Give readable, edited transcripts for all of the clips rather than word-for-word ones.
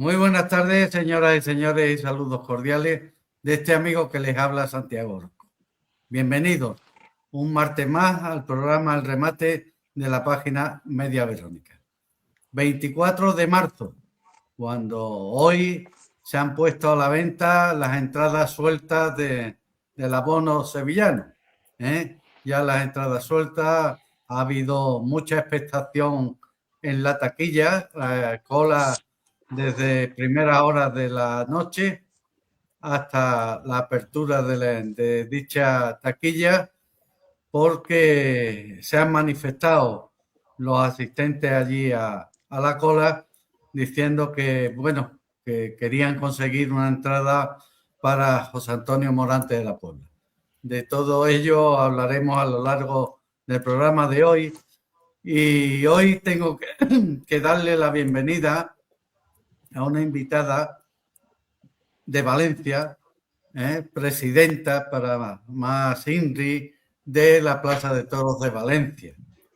Muy buenas tardes, señoras y señores, y saludos cordiales de este amigo que les habla, Santiago Orozco. Bienvenidos un martes más al programa El Remate de la página Media Verónica. 24 de marzo, cuando hoy se han puesto a la venta las entradas sueltas del abono sevillano. Ya las entradas sueltas, ha habido mucha expectación en la taquilla, cola desde primeras horas de la noche hasta la apertura de dicha taquilla, porque se han manifestado los asistentes allí a la cola diciendo que, bueno, que querían conseguir una entrada para José Antonio Morante de la Puebla. De todo ello hablaremos a lo largo del programa de hoy, y hoy tengo que darle la bienvenida a una invitada de Valencia, presidenta para más INRI de la Plaza de Toros de Valencia.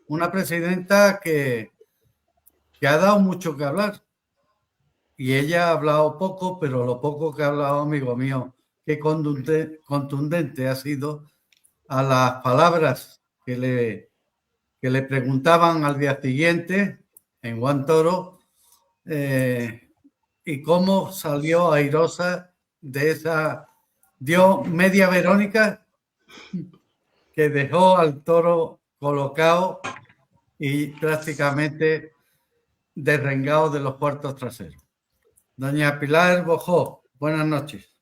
Una presidenta que ha dado mucho que hablar. Y ella ha hablado poco, pero lo poco que ha hablado, amigo mío, qué contundente ha sido a las palabras que le preguntaban al día siguiente en Juan Toro, y cómo salió airosa de esa, dio media Verónica que dejó al toro colocado y prácticamente derrengado de los cuartos traseros. Doña Pilar Bojó, buenas noches.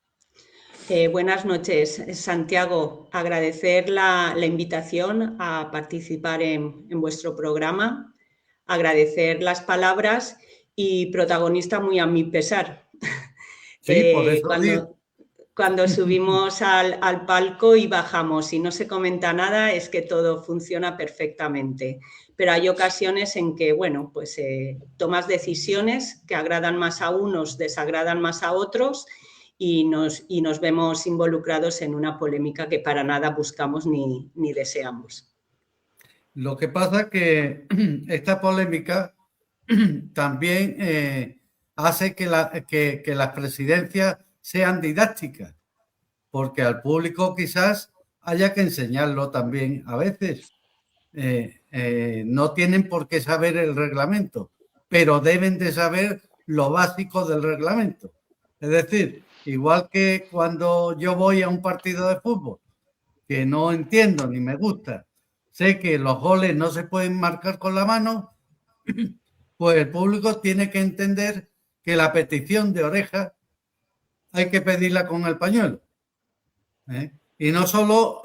Buenas noches, Santiago. Agradecer la invitación a participar en vuestro programa, agradecer las palabras y protagonista muy a mi pesar. Sí, por eso cuando subimos al palco y bajamos y no se comenta nada, es que todo funciona perfectamente. Pero hay ocasiones en que, bueno, pues tomas decisiones que agradan más a unos, desagradan más a otros, y nos vemos involucrados en una polémica que para nada buscamos ni deseamos. Lo que pasa es que esta polémica también hace que las presidencias sean didácticas, porque al público quizás haya que enseñarlo también a veces. No tienen por qué saber el reglamento, pero deben de saber lo básico del reglamento. Es decir, igual que cuando yo voy a un partido de fútbol que no entiendo ni me gusta, sé que los goles no se pueden marcar con la mano, pues el público tiene que entender que la petición de oreja hay que pedirla con el pañuelo. Y no solo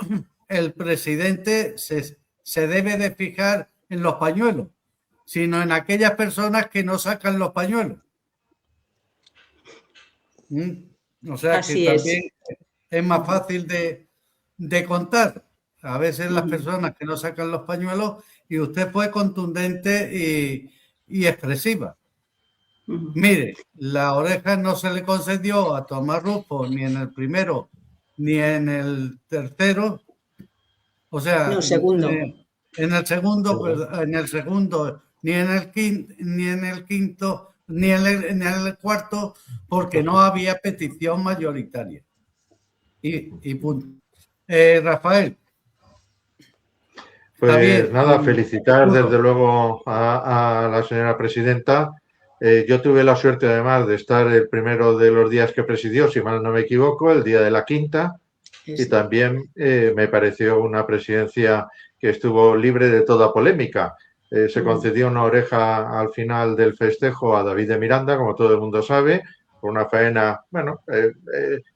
el presidente se debe de fijar en los pañuelos, sino en aquellas personas que no sacan los pañuelos. O sea Así que también es más fácil de contar. A veces las personas que no sacan los pañuelos, y usted fue contundente y expresiva. Mire, la oreja no se le concedió a Tomás Rufo ni en el primero ni en el tercero. O sea, no, segundo. En el segundo, ni en el quinto, ni en el cuarto, porque no había petición mayoritaria. Y punto. Rafael. Pues Javier, nada, felicitar desde luego a la señora presidenta. Yo tuve la suerte además de estar el primero de los días que presidió, si mal no me equivoco, el día de la quinta, y también me pareció una presidencia que estuvo libre de toda polémica. Se concedió una oreja al final del festejo a David de Miranda, como todo el mundo sabe, por una faena, bueno,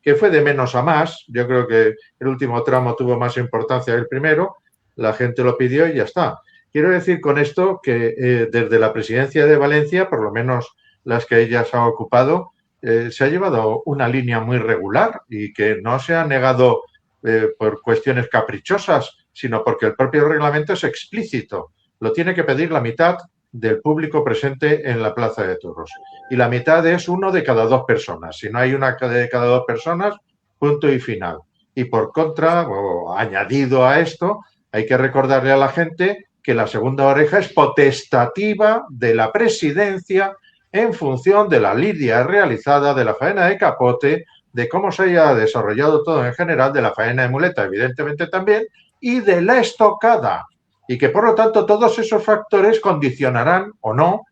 que fue de menos a más. Yo creo que el último tramo tuvo más importancia que el primero. La gente lo pidió y ya está. Quiero decir con esto que desde la presidencia de Valencia, por lo menos las que ella se ha ocupado, se ha llevado una línea muy regular y que no se ha negado por cuestiones caprichosas, sino porque el propio reglamento es explícito. Lo tiene que pedir la mitad del público presente en la Plaza de Toros. Y la mitad es uno de cada dos personas. Si no hay una de cada dos personas, punto y final. Y por contra, o añadido a esto, hay que recordarle a la gente que la segunda oreja es potestativa de la presidencia en función de la lidia realizada, de la faena de capote, de cómo se haya desarrollado todo en general, de la faena de muleta, evidentemente también, y de la estocada. Y que, por lo tanto, todos esos factores condicionarán o no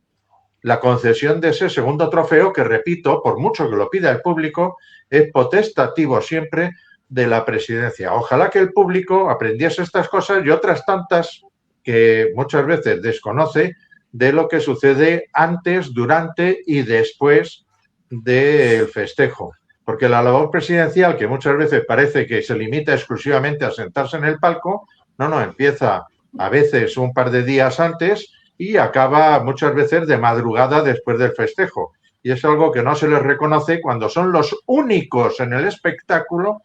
la concesión de ese segundo trofeo que, repito, por mucho que lo pida el público, es potestativo siempre de la presidencia. Ojalá que el público aprendiese estas cosas y otras tantas que muchas veces desconoce de lo que sucede antes, durante y después del festejo. Porque la labor presidencial, que muchas veces parece que se limita exclusivamente a sentarse en el palco, no, empieza a veces un par de días antes y acaba muchas veces de madrugada después del festejo. Y es algo que no se les reconoce cuando son los únicos en el espectáculo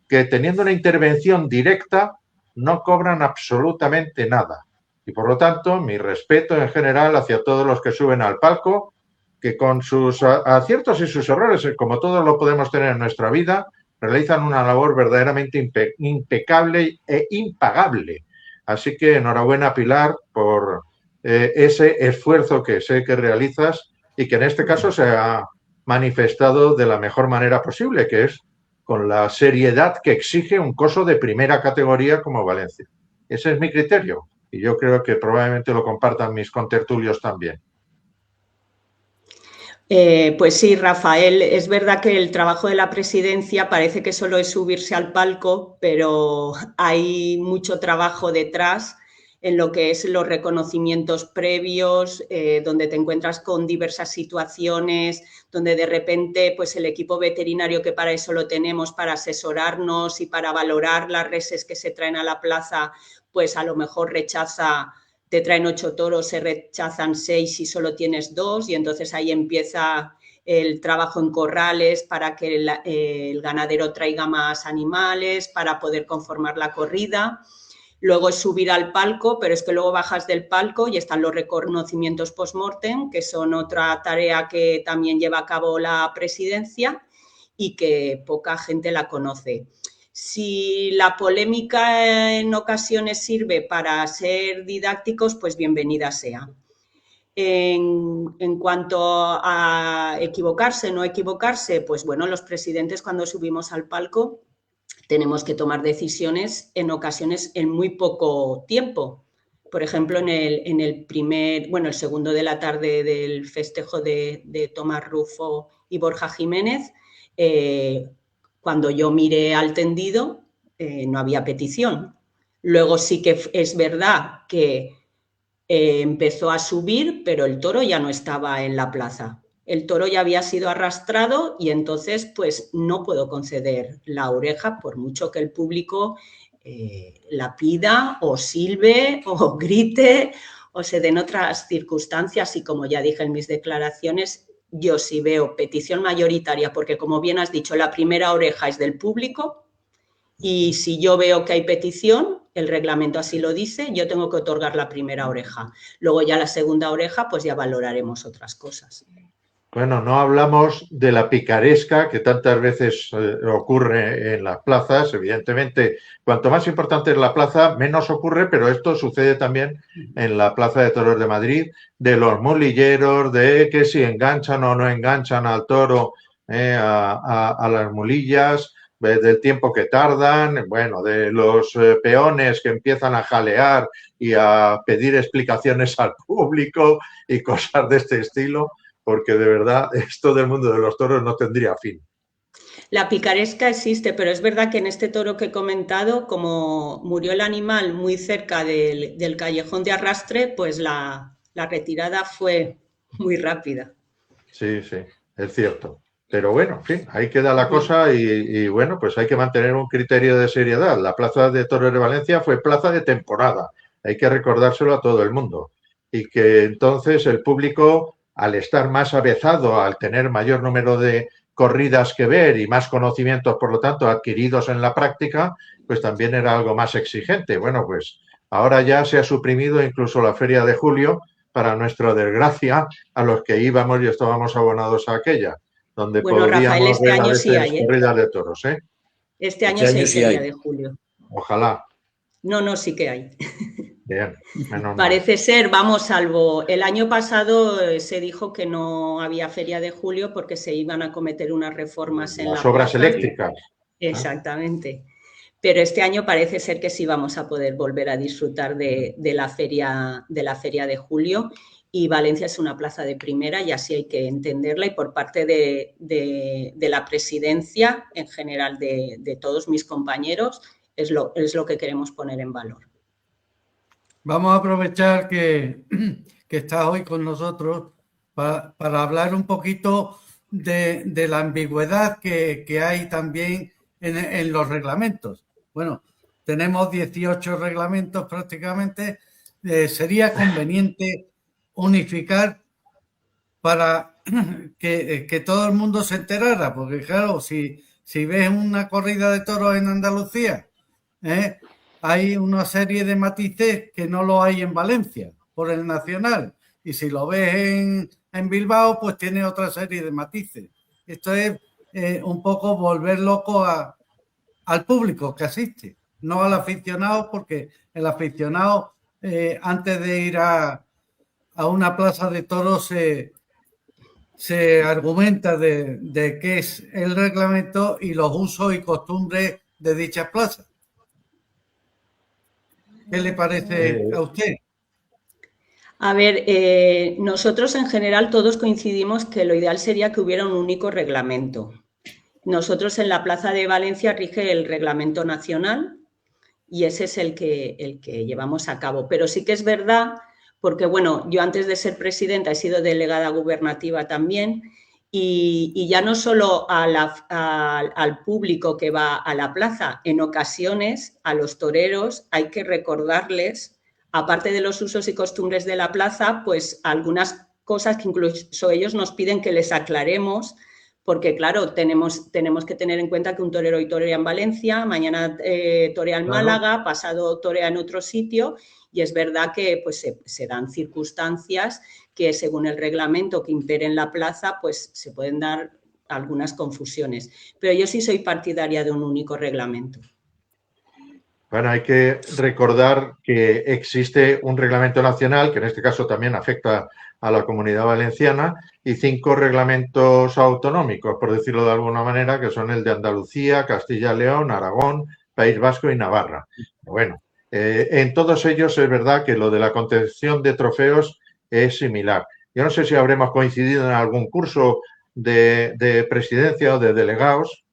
que, teniendo una intervención directa, no cobran absolutamente nada. Y por lo tanto, mi respeto en general hacia todos los que suben al palco, que con sus aciertos y sus errores, como todos lo podemos tener en nuestra vida, realizan una labor verdaderamente impecable e impagable. Así que enhorabuena, Pilar, por ese esfuerzo que sé que realizas y que en este caso se ha manifestado de la mejor manera posible, que es con la seriedad que exige un coso de primera categoría como Valencia. Ese es mi criterio y yo creo que probablemente lo compartan mis contertulios también. Pues sí, Rafael, es verdad que el trabajo de la presidencia parece que solo es subirse al palco, pero hay mucho trabajo detrás en lo que es los reconocimientos previos, donde te encuentras con diversas situaciones, donde de repente pues el equipo veterinario, que para eso lo tenemos, para asesorarnos y para valorar las reses que se traen a la plaza, pues a lo mejor rechaza, te traen 8 toros, se rechazan 6 y solo tienes 2, y entonces ahí empieza el trabajo en corrales para que el ganadero traiga más animales para poder conformar la corrida. Luego es subir al palco, pero es que luego bajas del palco y están los reconocimientos post-mortem, que son otra tarea que también lleva a cabo la presidencia y que poca gente la conoce. Si la polémica en ocasiones sirve para ser didácticos, pues bienvenida sea. En cuanto a equivocarse, no equivocarse, pues bueno, los presidentes cuando subimos al palco tenemos que tomar decisiones en ocasiones en muy poco tiempo. Por ejemplo, en el segundo de la tarde del festejo de Tomás Rufo y Borja Jiménez, cuando yo miré al tendido, no había petición. Luego sí que es verdad que empezó a subir, pero el toro ya no estaba en la plaza. El toro ya había sido arrastrado y entonces pues no puedo conceder la oreja por mucho que el público la pida o silbe o grite o se den otras circunstancias. Y como ya dije en mis declaraciones, yo sí veo petición mayoritaria, porque como bien has dicho, la primera oreja es del público, y si yo veo que hay petición, el reglamento así lo dice, yo tengo que otorgar la primera oreja. Luego ya la segunda oreja, pues ya valoraremos otras cosas. Bueno, no hablamos de la picaresca que tantas veces ocurre en las plazas. Evidentemente, cuanto más importante es la plaza, menos ocurre, pero esto sucede también en la Plaza de Toros de Madrid, de los mulilleros, de que si enganchan o no enganchan al toro a las mulillas, del tiempo que tardan, bueno, de los peones que empiezan a jalear y a pedir explicaciones al público y cosas de este estilo, porque de verdad esto del mundo de los toros no tendría fin. La picaresca existe, pero es verdad que en este toro que he comentado, como murió el animal muy cerca del callejón de arrastre, pues la retirada fue muy rápida. Sí, sí, es cierto. Pero bueno, en fin, ahí queda la cosa y bueno, pues hay que mantener un criterio de seriedad. La Plaza de Toros de Valencia fue plaza de temporada, hay que recordárselo a todo el mundo. Y que entonces el público, al estar más avezado, al tener mayor número de corridas que ver y más conocimientos, por lo tanto, adquiridos en la práctica, pues también era algo más exigente. Bueno, pues ahora ya se ha suprimido incluso la Feria de Julio, para nuestra desgracia, a los que íbamos y estábamos abonados a aquella, donde podríamos Rafael, este año sí hay, corridas de toros, ¿eh? Este año sí hay Feria de Julio. Ojalá. No, sí que hay. Bien, menos mal. Parece ser, vamos, salvo el año pasado se dijo que no había Feria de Julio porque se iban a cometer unas reformas en Las la obras plaza. eléctricas. Exactamente. Pero este año parece ser que sí vamos a poder volver a disfrutar de la feria de julio, y Valencia es una plaza de primera y así hay que entenderla, y por parte de la presidencia en general, de todos mis compañeros, es lo que queremos poner en valor. Vamos a aprovechar que estás hoy con nosotros para hablar un poquito de la ambigüedad que hay también en los reglamentos. Bueno, tenemos 18 reglamentos prácticamente. Sería conveniente unificar para que todo el mundo se enterara, porque claro, si ves una corrida de toros en Andalucía, hay una serie de matices que no lo hay en Valencia por el nacional, y si lo ves en Bilbao, pues tiene otra serie de matices. Esto es un poco volver loco al público que asiste, no al aficionado, porque el aficionado antes de ir a una plaza de toros se argumenta de qué es el reglamento y los usos y costumbres de dichas plazas. ¿Qué le parece a usted? A ver, nosotros en general todos coincidimos que lo ideal sería que hubiera un único reglamento. Nosotros en la Plaza de Valencia rige el reglamento nacional y ese es el que llevamos a cabo. Pero sí que es verdad, porque bueno, yo antes de ser presidenta he sido delegada gubernativa también, y ya no solo al público que va a la plaza, en ocasiones a los toreros hay que recordarles, aparte de los usos y costumbres de la plaza, pues algunas cosas que incluso ellos nos piden que les aclaremos, porque claro, tenemos que tener en cuenta que un torero hoy torea en Valencia, mañana torea en Málaga, pasado torea en otro sitio, y es verdad que pues, se dan circunstancias que según el reglamento que impere en la plaza, pues se pueden dar algunas confusiones. Pero yo sí soy partidaria de un único reglamento. Bueno, hay que recordar que existe un reglamento nacional, que en este caso también afecta a la Comunidad Valenciana, y 5 reglamentos autonómicos, por decirlo de alguna manera, que son el de Andalucía, Castilla y León, Aragón, País Vasco y Navarra. Bueno, en todos ellos es verdad que lo de la contención de trofeos es similar. Yo no sé si habremos coincidido en algún curso de presidencia o de delegados,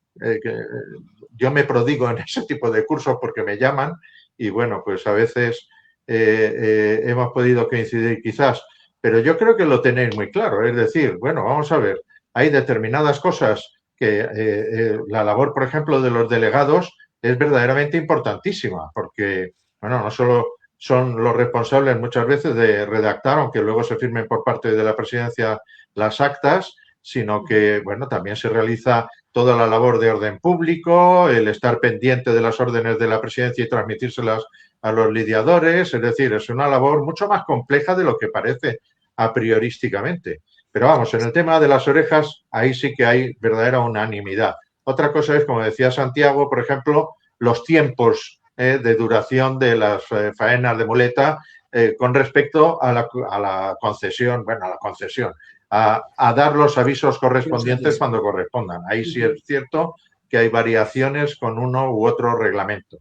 yo me prodigo en ese tipo de cursos porque me llaman y bueno, pues a veces hemos podido coincidir quizás, pero yo creo que lo tenéis muy claro, es decir, bueno, vamos a ver, hay determinadas cosas que la labor, por ejemplo, de los delegados es verdaderamente importantísima porque, bueno, no solo son los responsables muchas veces de redactar, aunque luego se firmen por parte de la presidencia las actas, sino que, bueno, también se realiza toda la labor de orden público, el estar pendiente de las órdenes de la presidencia y transmitírselas a los lidiadores, es decir, es una labor mucho más compleja de lo que parece a priorísticamente. Pero vamos, en el tema de las orejas, ahí sí que hay verdadera unanimidad. Otra cosa es, como decía Santiago, por ejemplo, los tiempos de duración de las faenas de muleta con respecto a la concesión, bueno, a la concesión, a dar los avisos correspondientes cuando correspondan. Ahí sí es cierto que hay variaciones con uno u otro reglamento.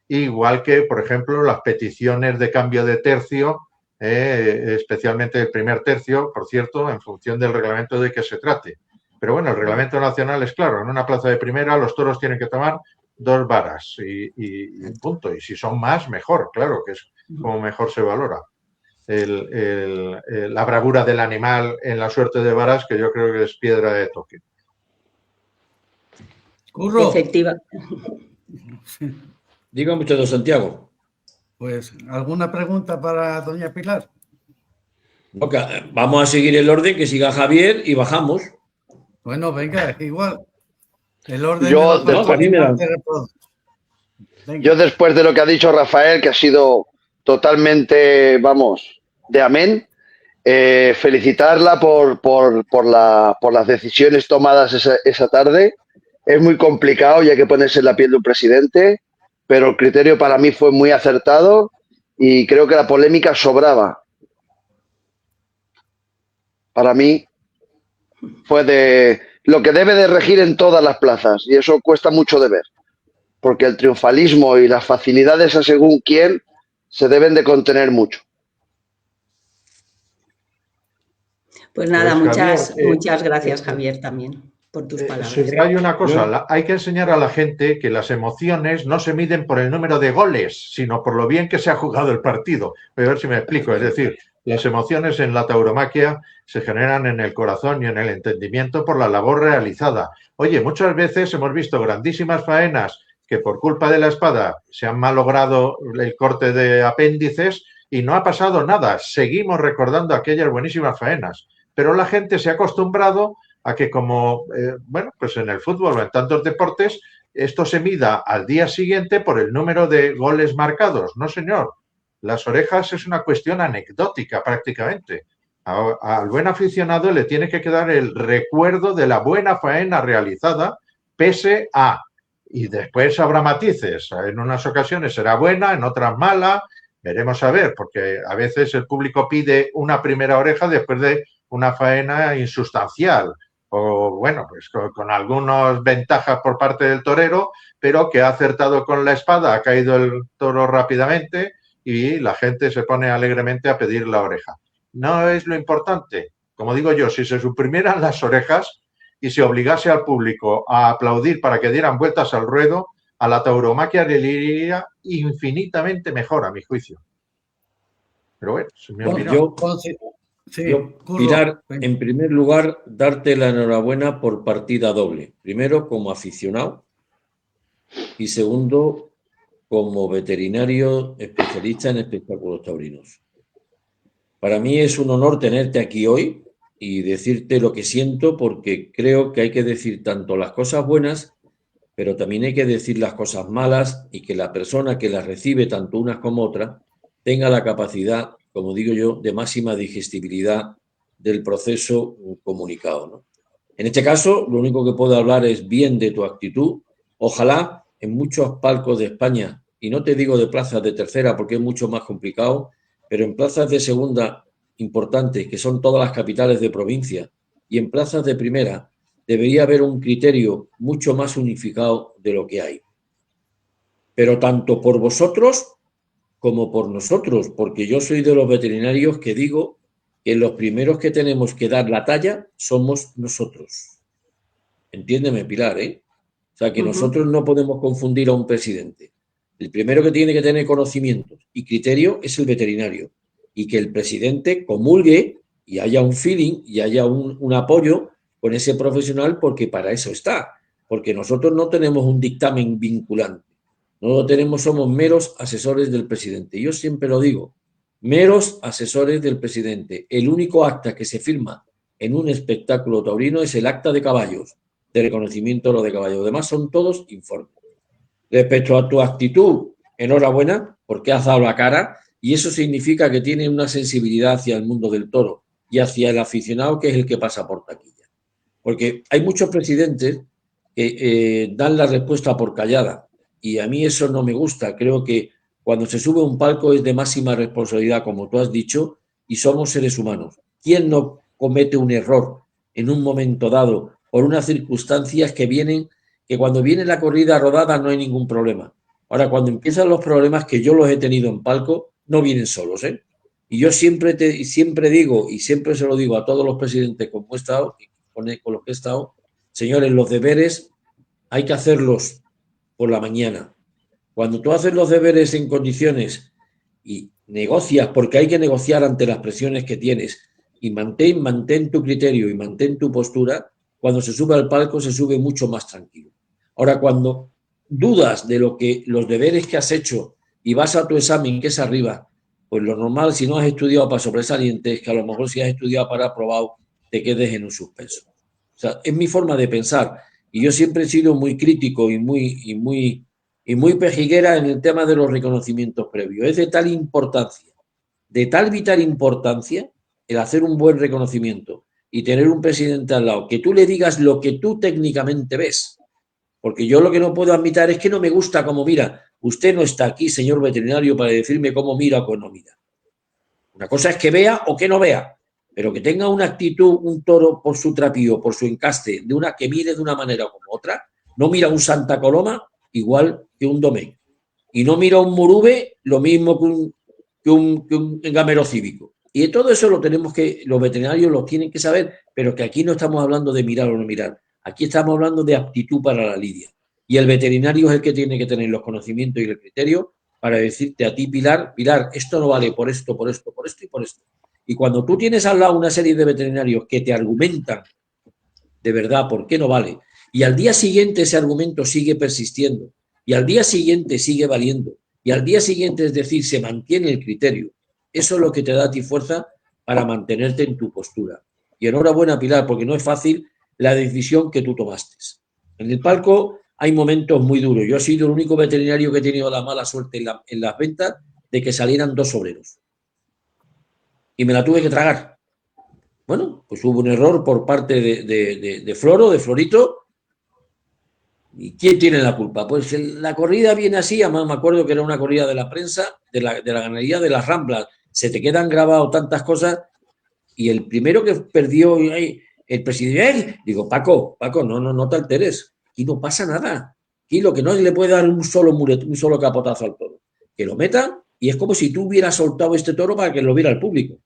Igual que, por ejemplo, las peticiones de cambio de tercio, especialmente el primer tercio, por cierto, en función del reglamento de que se trate. Pero bueno, el reglamento nacional es claro, en una plaza de primera los toros tienen que tomar 2 varas y punto. Y si son más, mejor, claro, que es como mejor se valora. La bravura del animal en la suerte de varas, que yo creo que es piedra de toque. Curro. Efectiva. Dígame usted, don Santiago. Pues, ¿alguna pregunta para doña Pilar? Okay, vamos a seguir el orden, que siga Javier y bajamos. Bueno, venga, es igual. El orden yo después de lo que ha dicho Rafael, que ha sido totalmente, vamos, de amén, felicitarla por las decisiones tomadas esa tarde. Es muy complicado y hay que ponerse en la piel de un presidente, pero el criterio para mí fue muy acertado y creo que la polémica sobraba. Para mí fue de lo que debe de regir en todas las plazas, y eso cuesta mucho de ver, porque el triunfalismo y las facilidades a según quién se deben de contener mucho. Pues nada, Pues, Javier, muchas gracias, Javier, también por tus palabras. Subrayo una cosa, hay que enseñar a la gente que las emociones no se miden por el número de goles, sino por lo bien que se ha jugado el partido. Voy a ver si me explico. Es decir, las emociones en la tauromaquia se generan en el corazón y en el entendimiento por la labor realizada. Oye, muchas veces hemos visto grandísimas faenas que por culpa de la espada se han malogrado el corte de apéndices y no ha pasado nada. Seguimos recordando aquellas buenísimas faenas. Pero la gente se ha acostumbrado a que como, bueno, pues en el fútbol o en tantos deportes, esto se mida al día siguiente por el número de goles marcados. No, señor. Las orejas es una cuestión anecdótica prácticamente. Al buen aficionado le tiene que quedar el recuerdo de la buena faena realizada, pese a. Y después habrá matices. En unas ocasiones será buena, en otras mala. Veremos a ver, porque a veces el público pide una primera oreja después de una faena insustancial o, bueno, pues con algunas ventajas por parte del torero, pero que ha acertado con la espada, ha caído el toro rápidamente y la gente se pone alegremente a pedir la oreja. No es lo importante. Como digo yo, si se suprimieran las orejas y se obligase al público a aplaudir para que dieran vueltas al ruedo, a la tauromaquia le iría infinitamente mejor, a mi juicio. Pero bueno, es mi opinión. Pilar, en primer lugar, darte la enhorabuena por partida doble. Primero, como aficionado, y segundo, como veterinario especialista en espectáculos taurinos. Para mí es un honor tenerte aquí hoy y decirte lo que siento, porque creo que hay que decir tanto las cosas buenas, pero también hay que decir las cosas malas, y que la persona que las recibe, tanto unas como otras, tenga la capacidad, como digo yo, de máxima digestibilidad del proceso comunicado, ¿no? En este caso, lo único que puedo hablar es bien de tu actitud. Ojalá en muchos palcos de España, y no te digo de plazas de tercera porque es mucho más complicado, pero en plazas de segunda importantes, que son todas las capitales de provincia, y en plazas de primera, debería haber un criterio mucho más unificado de lo que hay. Pero tanto por vosotros como por nosotros, porque yo soy de los veterinarios que digo que los primeros que tenemos que dar la talla somos nosotros. Entiéndeme, Pilar, ¿eh? O sea, que nosotros no podemos confundir a un presidente. El primero que tiene que tener conocimientos y criterio es el veterinario, y que el presidente comulgue y haya un feeling y haya un apoyo con ese profesional, porque para eso está. Porque nosotros no tenemos un dictamen vinculante. No lo tenemos, somos meros asesores del presidente. Yo siempre lo digo, meros asesores del presidente. El único acta que se firma en un espectáculo taurino es el acta de caballos, de reconocimiento de lo de caballos. Además son todos informes. Respecto a tu actitud, enhorabuena, porque has dado la cara, y eso significa que tienes una sensibilidad hacia el mundo del toro y hacia el aficionado, que es el que pasa por taquilla. Porque hay muchos presidentes que dan la respuesta por callada, y a mí eso no me gusta. Creo que cuando se sube a un palco es de máxima responsabilidad, como tú has dicho, y somos seres humanos. ¿Quién no comete un error en un momento dado por unas circunstancias que cuando viene la corrida rodada no hay ningún problema? Ahora, cuando empiezan los problemas, que yo los he tenido en palco, no vienen solos, ¿eh? Y yo siempre digo, y siempre se lo digo a todos los presidentes con los que he estado, señores, los deberes hay que hacerlos por la mañana. Cuando tú haces los deberes en condiciones y negocias, porque hay que negociar ante las presiones que tienes, y mantén tu criterio y mantén tu postura, cuando se sube al palco se sube mucho más tranquilo. Ahora, cuando dudas de los deberes que has hecho y vas a tu examen, que es arriba, pues lo normal, si no has estudiado para sobresaliente, es que a lo mejor si has estudiado para aprobado, te quedes en un suspenso. O sea, es mi forma de pensar, y yo siempre he sido muy crítico y muy pejiguera en el tema de los reconocimientos previos. Es de tal vital importancia el hacer un buen reconocimiento y tener un presidente al lado, que tú le digas lo que tú técnicamente ves. Porque yo lo que no puedo admitir es que no me gusta como mira, usted no está aquí, señor veterinario, para decirme cómo mira o cómo no mira. Una cosa es que vea o que no vea, pero que tenga una actitud, un toro por su trapío, por su encaste, que mire de una manera o como otra. No mira un Santa Coloma igual que un Domén. Y no mira un Murube lo mismo que un gamero cívico. Y todo eso los veterinarios lo tienen que saber, pero que aquí no estamos hablando de mirar o no mirar. Aquí estamos hablando de aptitud para la lidia. Y el veterinario es el que tiene que tener los conocimientos y el criterio para decirte a ti, Pilar, esto no vale por esto, por esto, por esto y por esto. Y cuando tú tienes al lado una serie de veterinarios que te argumentan de verdad por qué no vale, y al día siguiente ese argumento sigue persistiendo, y al día siguiente sigue valiendo, y al día siguiente, es decir, se mantiene el criterio, eso es lo que te da a ti fuerza para mantenerte en tu postura. Y enhorabuena, Pilar, porque no es fácil la decisión que tú tomaste. En el palco hay momentos muy duros. Yo he sido el único veterinario que he tenido la mala suerte en las ventas de que salieran 2 obreros. Y me la tuve que tragar. Bueno, pues hubo un error por parte de Florito. ¿Y quién tiene la culpa? Pues la corrida viene así, además me acuerdo que era una corrida de la prensa, de la ganadería de las Ramblas. Se te quedan grabadas tantas cosas y el primero que perdió, el presidente, digo, Paco, no te alteres, aquí no pasa nada. Aquí lo que no le puede dar un solo capotazo al toro. Que lo metan y es como si tú hubieras soltado este toro para que lo viera el público.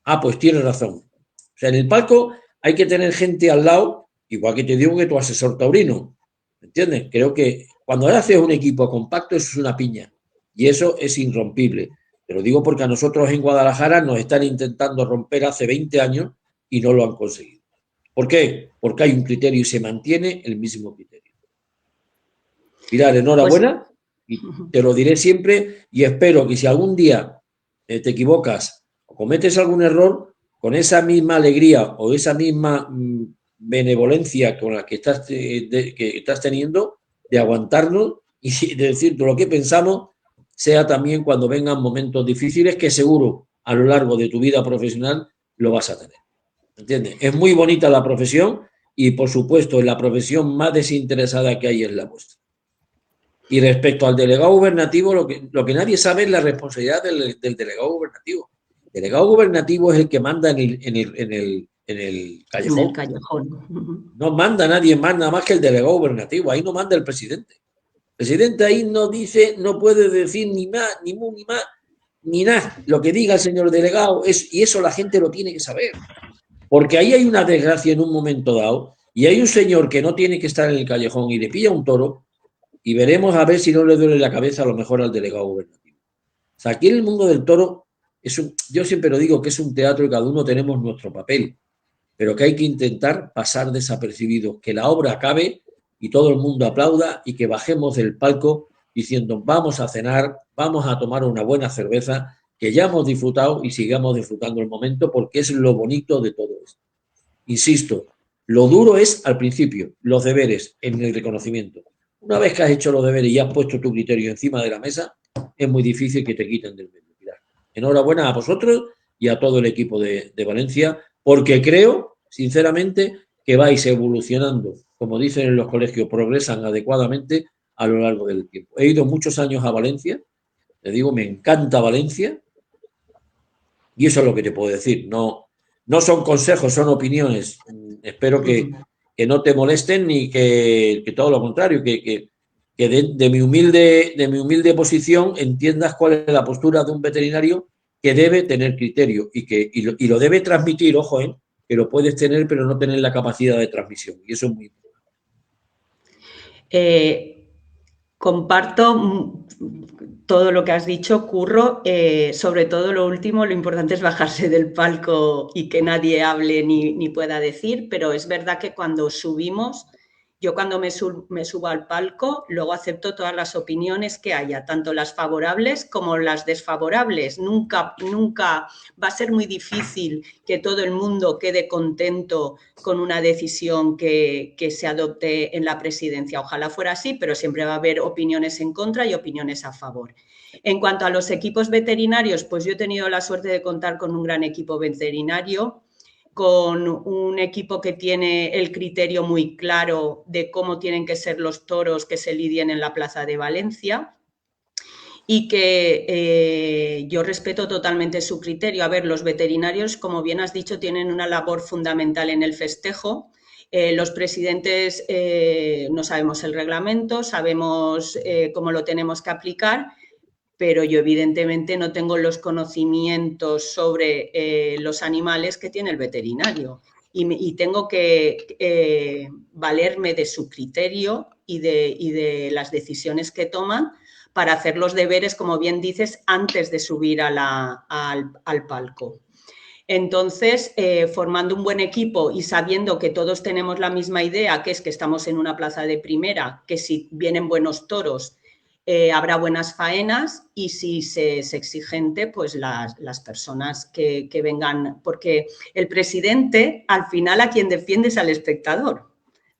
Ah, pues tienes razón. O sea, en el palco hay que tener gente al lado, igual que te digo que tu asesor taurino. ¿Entiendes? Creo que cuando haces un equipo compacto eso es una piña y eso es irrompible. Te lo digo porque a nosotros en Guadalajara nos están intentando romper hace 20 años y no lo han conseguido. ¿Por qué? Porque hay un criterio y se mantiene el mismo criterio. Pilar, enhorabuena y te lo diré siempre y espero que si algún día te equivocas o cometes algún error, con esa misma alegría o esa misma benevolencia con la que estás teniendo, de aguantarnos y de decir todo lo que pensamos, sea también cuando vengan momentos difíciles que seguro a lo largo de tu vida profesional lo vas a tener. ¿Entiendes? Es muy bonita la profesión y, por supuesto, la profesión más desinteresada que hay es la vuestra. Y respecto al delegado gubernativo, lo que nadie sabe es la responsabilidad del delegado gubernativo. El delegado gubernativo es el que manda en el callejón. En el callejón. No manda nadie más, nada más que el delegado gubernativo. Ahí no manda el presidente. El presidente ahí no dice, no puede decir ni más, ni mu, ni más, ni nada. Lo que diga el señor delegado y eso la gente lo tiene que saber. Porque ahí hay una desgracia en un momento dado y hay un señor que no tiene que estar en el callejón y le pilla un toro y veremos a ver si no le duele la cabeza a lo mejor al delegado gubernativo. O sea, aquí en el mundo del toro, yo siempre lo digo que es un teatro y cada uno tenemos nuestro papel, pero que hay que intentar pasar desapercibidos, que la obra acabe y todo el mundo aplauda y que bajemos del palco diciendo vamos a cenar, vamos a tomar una buena cerveza, que ya hemos disfrutado y sigamos disfrutando el momento porque es lo bonito de todo esto. Insisto, lo duro es al principio, los deberes en el reconocimiento. Una vez que has hecho los deberes y has puesto tu criterio encima de la mesa, es muy difícil que te quiten del medio. Enhorabuena a vosotros y a todo el equipo de Valencia, porque creo, sinceramente, que vais evolucionando, como dicen en los colegios, progresan adecuadamente a lo largo del tiempo. He ido muchos años a Valencia, te digo, me encanta Valencia, y eso es lo que te puedo decir. No son consejos, son opiniones. Espero que no te molesten ni que todo lo contrario, que de mi humilde posición entiendas cuál es la postura de un veterinario que debe tener criterio y lo debe transmitir, ojo, que lo puedes tener pero no tener la capacidad de transmisión y eso es muy importante. Comparto todo lo que has dicho, Curro, sobre todo lo último, lo importante es bajarse del palco y que nadie hable ni pueda decir, pero es verdad que cuando subimos, yo cuando me subo al palco, luego acepto todas las opiniones que haya, tanto las favorables como las desfavorables. Nunca va a ser muy difícil que todo el mundo quede contento con una decisión que se adopte en la presidencia. Ojalá fuera así, pero siempre va a haber opiniones en contra y opiniones a favor. En cuanto a los equipos veterinarios, pues yo he tenido la suerte de contar con un gran equipo veterinario, con un equipo que tiene el criterio muy claro de cómo tienen que ser los toros que se lidien en la Plaza de Valencia. y que yo respeto totalmente su criterio. A ver, los veterinarios, como bien has dicho, tienen una labor fundamental en el festejo. Los presidentes no sabemos el reglamento, sabemos cómo lo tenemos que aplicar, pero yo evidentemente no tengo los conocimientos sobre los animales que tiene el veterinario y tengo que valerme de su criterio y de las decisiones que toman para hacer los deberes, como bien dices, antes de subir al palco. Entonces, formando un buen equipo y sabiendo que todos tenemos la misma idea, que es que estamos en una plaza de primera, que si vienen buenos toros, habrá buenas faenas, y si se es exigente, pues las personas que vengan, porque el presidente al final a quien defiende es al espectador.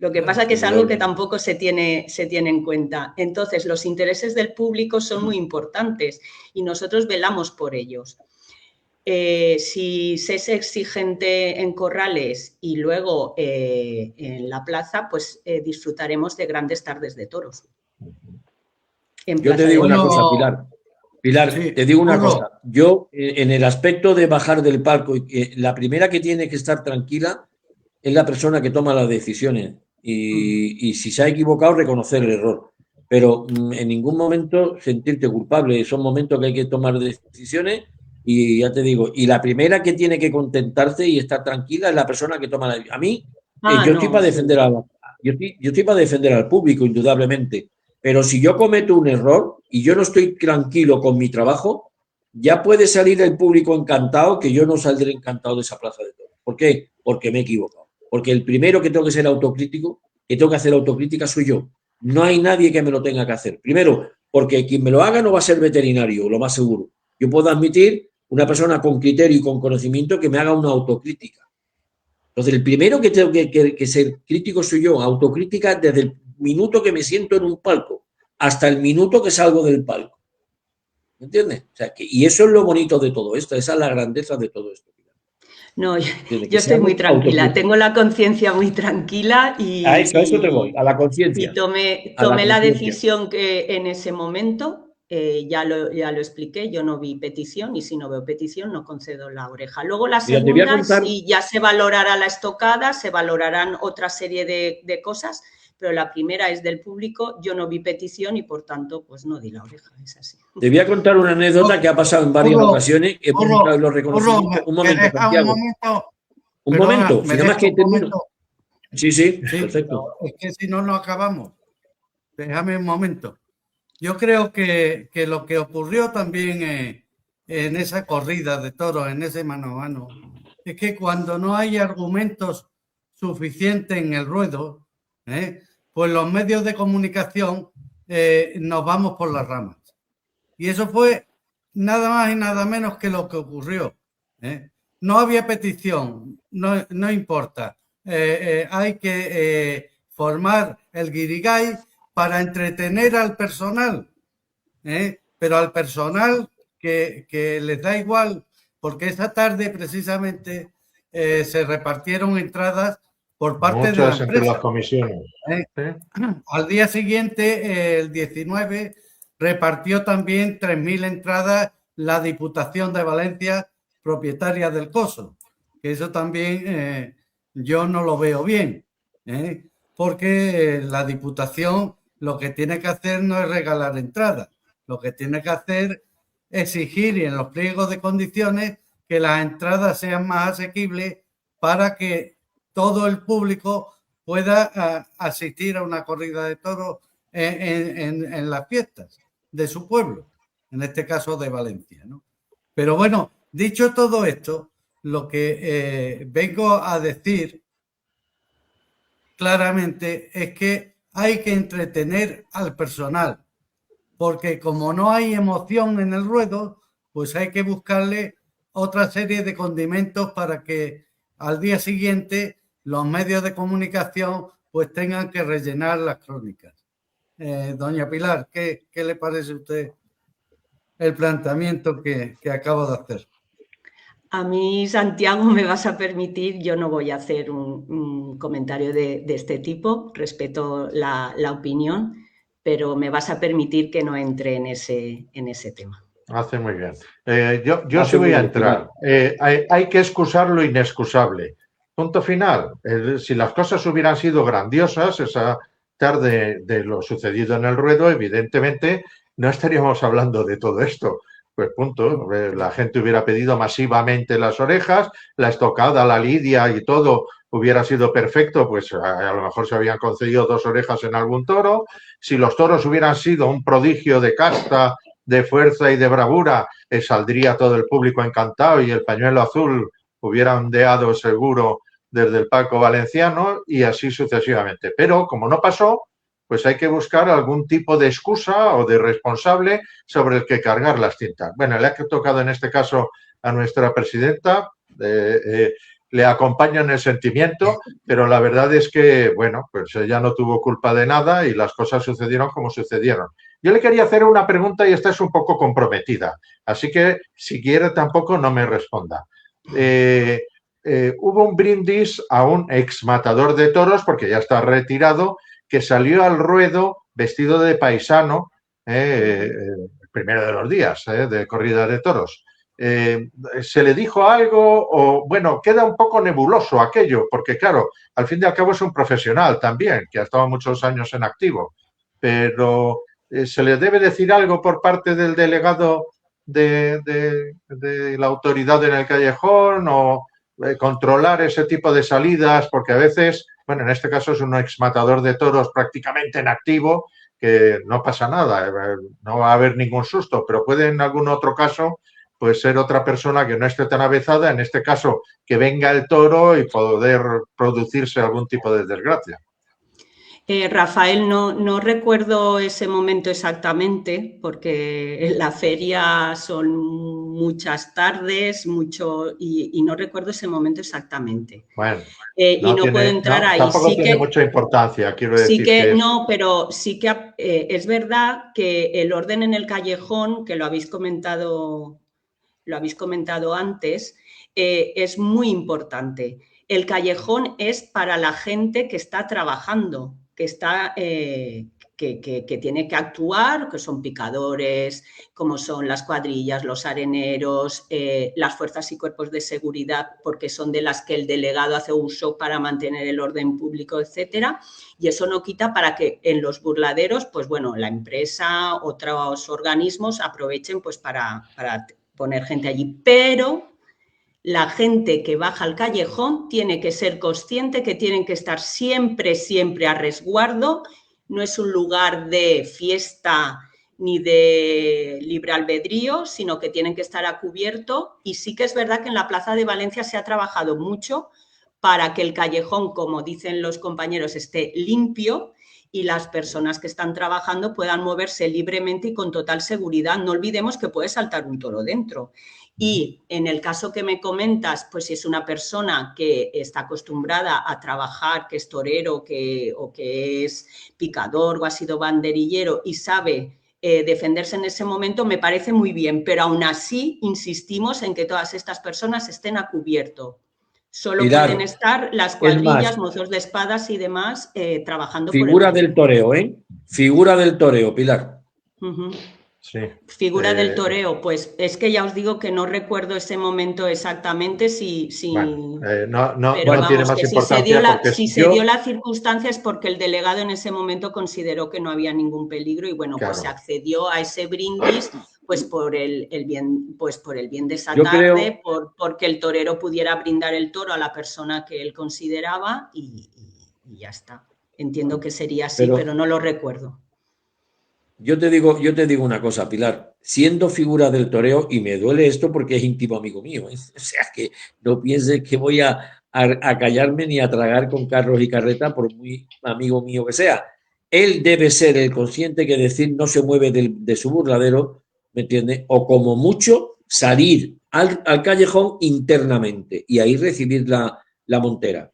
Lo que pasa que es algo que tampoco se tiene en cuenta. Entonces, los intereses del público son muy importantes y nosotros velamos por ellos. Si se es exigente en corrales y luego en la plaza, pues disfrutaremos de grandes tardes de toros. Yo te digo una cosa, Pilar. Pilar, sí, te digo una cosa. Yo, en el aspecto de bajar del palco, la primera que tiene que estar tranquila es la persona que toma las decisiones. Y si se ha equivocado, reconocer el error. Pero en ningún momento sentirte culpable. Son momentos que hay que tomar decisiones y ya te digo, y la primera que tiene que contentarse y estar tranquila es la persona que toma la decisión. A mí, yo estoy para defender yo estoy para defender al público, indudablemente. Pero si yo cometo un error y yo no estoy tranquilo con mi trabajo, ya puede salir el público encantado, que yo no saldré encantado de esa plaza de toros. ¿Por qué? Porque me he equivocado. Porque el primero que tengo que ser autocrítico, que tengo que hacer autocrítica, soy yo. No hay nadie que me lo tenga que hacer. Primero, porque quien me lo haga no va a ser veterinario, lo más seguro. Yo puedo admitir una persona con criterio y con conocimiento que me haga una autocrítica. Entonces, el primero que tengo que ser crítico soy yo. Autocrítica desde el minuto que me siento en un palco hasta el minuto que salgo del palco. ¿Me entiendes? O sea, y eso es lo bonito de todo esto. Esa es la grandeza de todo esto. No, yo estoy muy tranquila, tengo la conciencia muy tranquila y... A eso te voy, a la conciencia. Y tomé la decisión que en ese momento, ya lo expliqué, yo no vi petición y si no veo petición no concedo la oreja. Luego la segunda, si ya se valorará la estocada, se valorarán otra serie de cosas, pero la primera es del público, yo no vi petición y por tanto pues no di la oreja, es así. Te voy a contar una anécdota que ha pasado en varias ocasiones. Hemos entrado los reconocimientos. Un momento, Santiago. Un momento, si nada más que termino. Sí, perfecto. Es que si no, no acabamos. Déjame un momento. Yo creo que lo que ocurrió también en esa corrida de toros, en ese mano a mano, es que cuando no hay argumentos suficientes en el ruedo, pues los medios de comunicación nos vamos por las ramas. Y eso fue nada más y nada menos que lo que ocurrió. No había petición, no importa. Hay que formar el guirigay para entretener al personal, pero al personal que les da igual, porque esa tarde precisamente se repartieron entradas por parte de la empresa. Entre las comisiones. Al día siguiente, el 19, repartió también 3.000 entradas la Diputación de Valencia, propietaria del Coso, que eso también yo no lo veo bien, porque la Diputación lo que tiene que hacer no es regalar entradas, lo que tiene que hacer es exigir en los pliegos de condiciones que las entradas sean más asequibles para que todo el público pueda asistir a una corrida de toros en las fiestas de su pueblo, en este caso de Valencia, ¿no? Pero bueno, dicho todo esto, lo que vengo a decir claramente es que hay que entretener al personal, porque como no hay emoción en el ruedo, pues hay que buscarle otra serie de condimentos para que al día siguiente los medios de comunicación pues tengan que rellenar las crónicas. Doña Pilar, ¿qué le parece a usted el planteamiento que acabo de hacer? A mí, Santiago, me vas a permitir, yo no voy a hacer un comentario de este tipo, respeto la opinión, pero me vas a permitir que no entre en ese tema. Hace muy bien. Yo sí voy a entrar. Hay que excusar lo inexcusable. Punto final. Si las cosas hubieran sido grandiosas esa tarde de lo sucedido en el Ruedo, evidentemente no estaríamos hablando de todo esto. Pues punto. La gente hubiera pedido masivamente las orejas, la estocada, la lidia y todo hubiera sido perfecto, pues a lo mejor se habían concedido 2 orejas en algún toro. Si los toros hubieran sido un prodigio de casta, de fuerza y de bravura, saldría todo el público encantado y el pañuelo azul hubiera ondeado seguro desde el palco valenciano y así sucesivamente. Pero como no pasó, pues hay que buscar algún tipo de excusa o de responsable sobre el que cargar las tintas. Bueno, le ha tocado en este caso a nuestra presidenta, le acompaño en el sentimiento, pero la verdad es que, bueno, pues ella no tuvo culpa de nada y las cosas sucedieron como sucedieron. Yo le quería hacer una pregunta y esta es un poco comprometida, así que si quiere tampoco no me responda. Hubo un brindis a un ex matador de toros, porque ya está retirado, que salió al ruedo vestido de paisano, el primero de los días de corrida de toros. ¿Se le dijo algo o, bueno, queda un poco nebuloso aquello? Porque, claro, al fin y al cabo es un profesional también, que ha estado muchos años en activo, pero ¿se le debe decir algo por parte del delegado de la autoridad en el callejón o controlar ese tipo de salidas? Porque a veces, bueno, en este caso es un ex matador de toros prácticamente en activo, que no pasa nada, no va a haber ningún susto, pero puede en algún otro caso pues ser otra persona que no esté tan avezada, en este caso que venga el toro y poder producirse algún tipo de desgracia. Rafael, no recuerdo ese momento exactamente, porque en la feria son muchas tardes, y no recuerdo ese momento exactamente. Bueno, y no puedo entrar ahí. Tampoco tiene mucha importancia, quiero decir. Pero sí que es verdad que el orden en el callejón, que lo habéis comentado antes, es muy importante. El callejón es para la gente que está trabajando, que tiene que actuar, que son picadores, como son las cuadrillas, los areneros, las fuerzas y cuerpos de seguridad, porque son de las que el delegado hace uso para mantener el orden público, etcétera. Y eso no quita para que en los burladeros, pues bueno, la empresa, otros organismos aprovechen pues para poner gente allí. Pero la gente que baja al callejón tiene que ser consciente que tienen que estar siempre a resguardo. No es un lugar de fiesta ni de libre albedrío, sino que tienen que estar a cubierto. Y sí que es verdad que en la Plaza de Valencia se ha trabajado mucho para que el callejón, como dicen los compañeros, esté limpio y las personas que están trabajando puedan moverse libremente y con total seguridad. No olvidemos que puede saltar un toro dentro. Y en el caso que me comentas, pues si es una persona que está acostumbrada a trabajar, que es torero o que es picador o ha sido banderillero y sabe defenderse en ese momento, me parece muy bien. Pero aún así insistimos en que todas estas personas estén a cubierto. Solo Pilar, pueden estar las cuadrillas, mozos de espadas y demás trabajando. Figura del toreo, ¿eh? Figura del toreo, Pilar. Sí. Figura del toreo, pues es que ya os digo que no recuerdo ese momento exactamente no tiene más importancia. Si se dio la circunstancia es porque el delegado en ese momento consideró que no había ningún peligro y bueno, claro, pues se accedió a ese brindis pues por el bien de esa tarde, porque el torero pudiera brindar el toro a la persona que él consideraba y ya está. Entiendo que sería así, pero no lo recuerdo. Yo te digo una cosa, Pilar, siendo figura del toreo, y me duele esto porque es íntimo amigo mío, o sea, que no pienses que voy a callarme ni a tragar con carros y carreta por muy amigo mío que sea. Él debe ser el consciente que decir no se mueve de su burladero, ¿me entiendes? O como mucho salir al callejón internamente y ahí recibir la montera.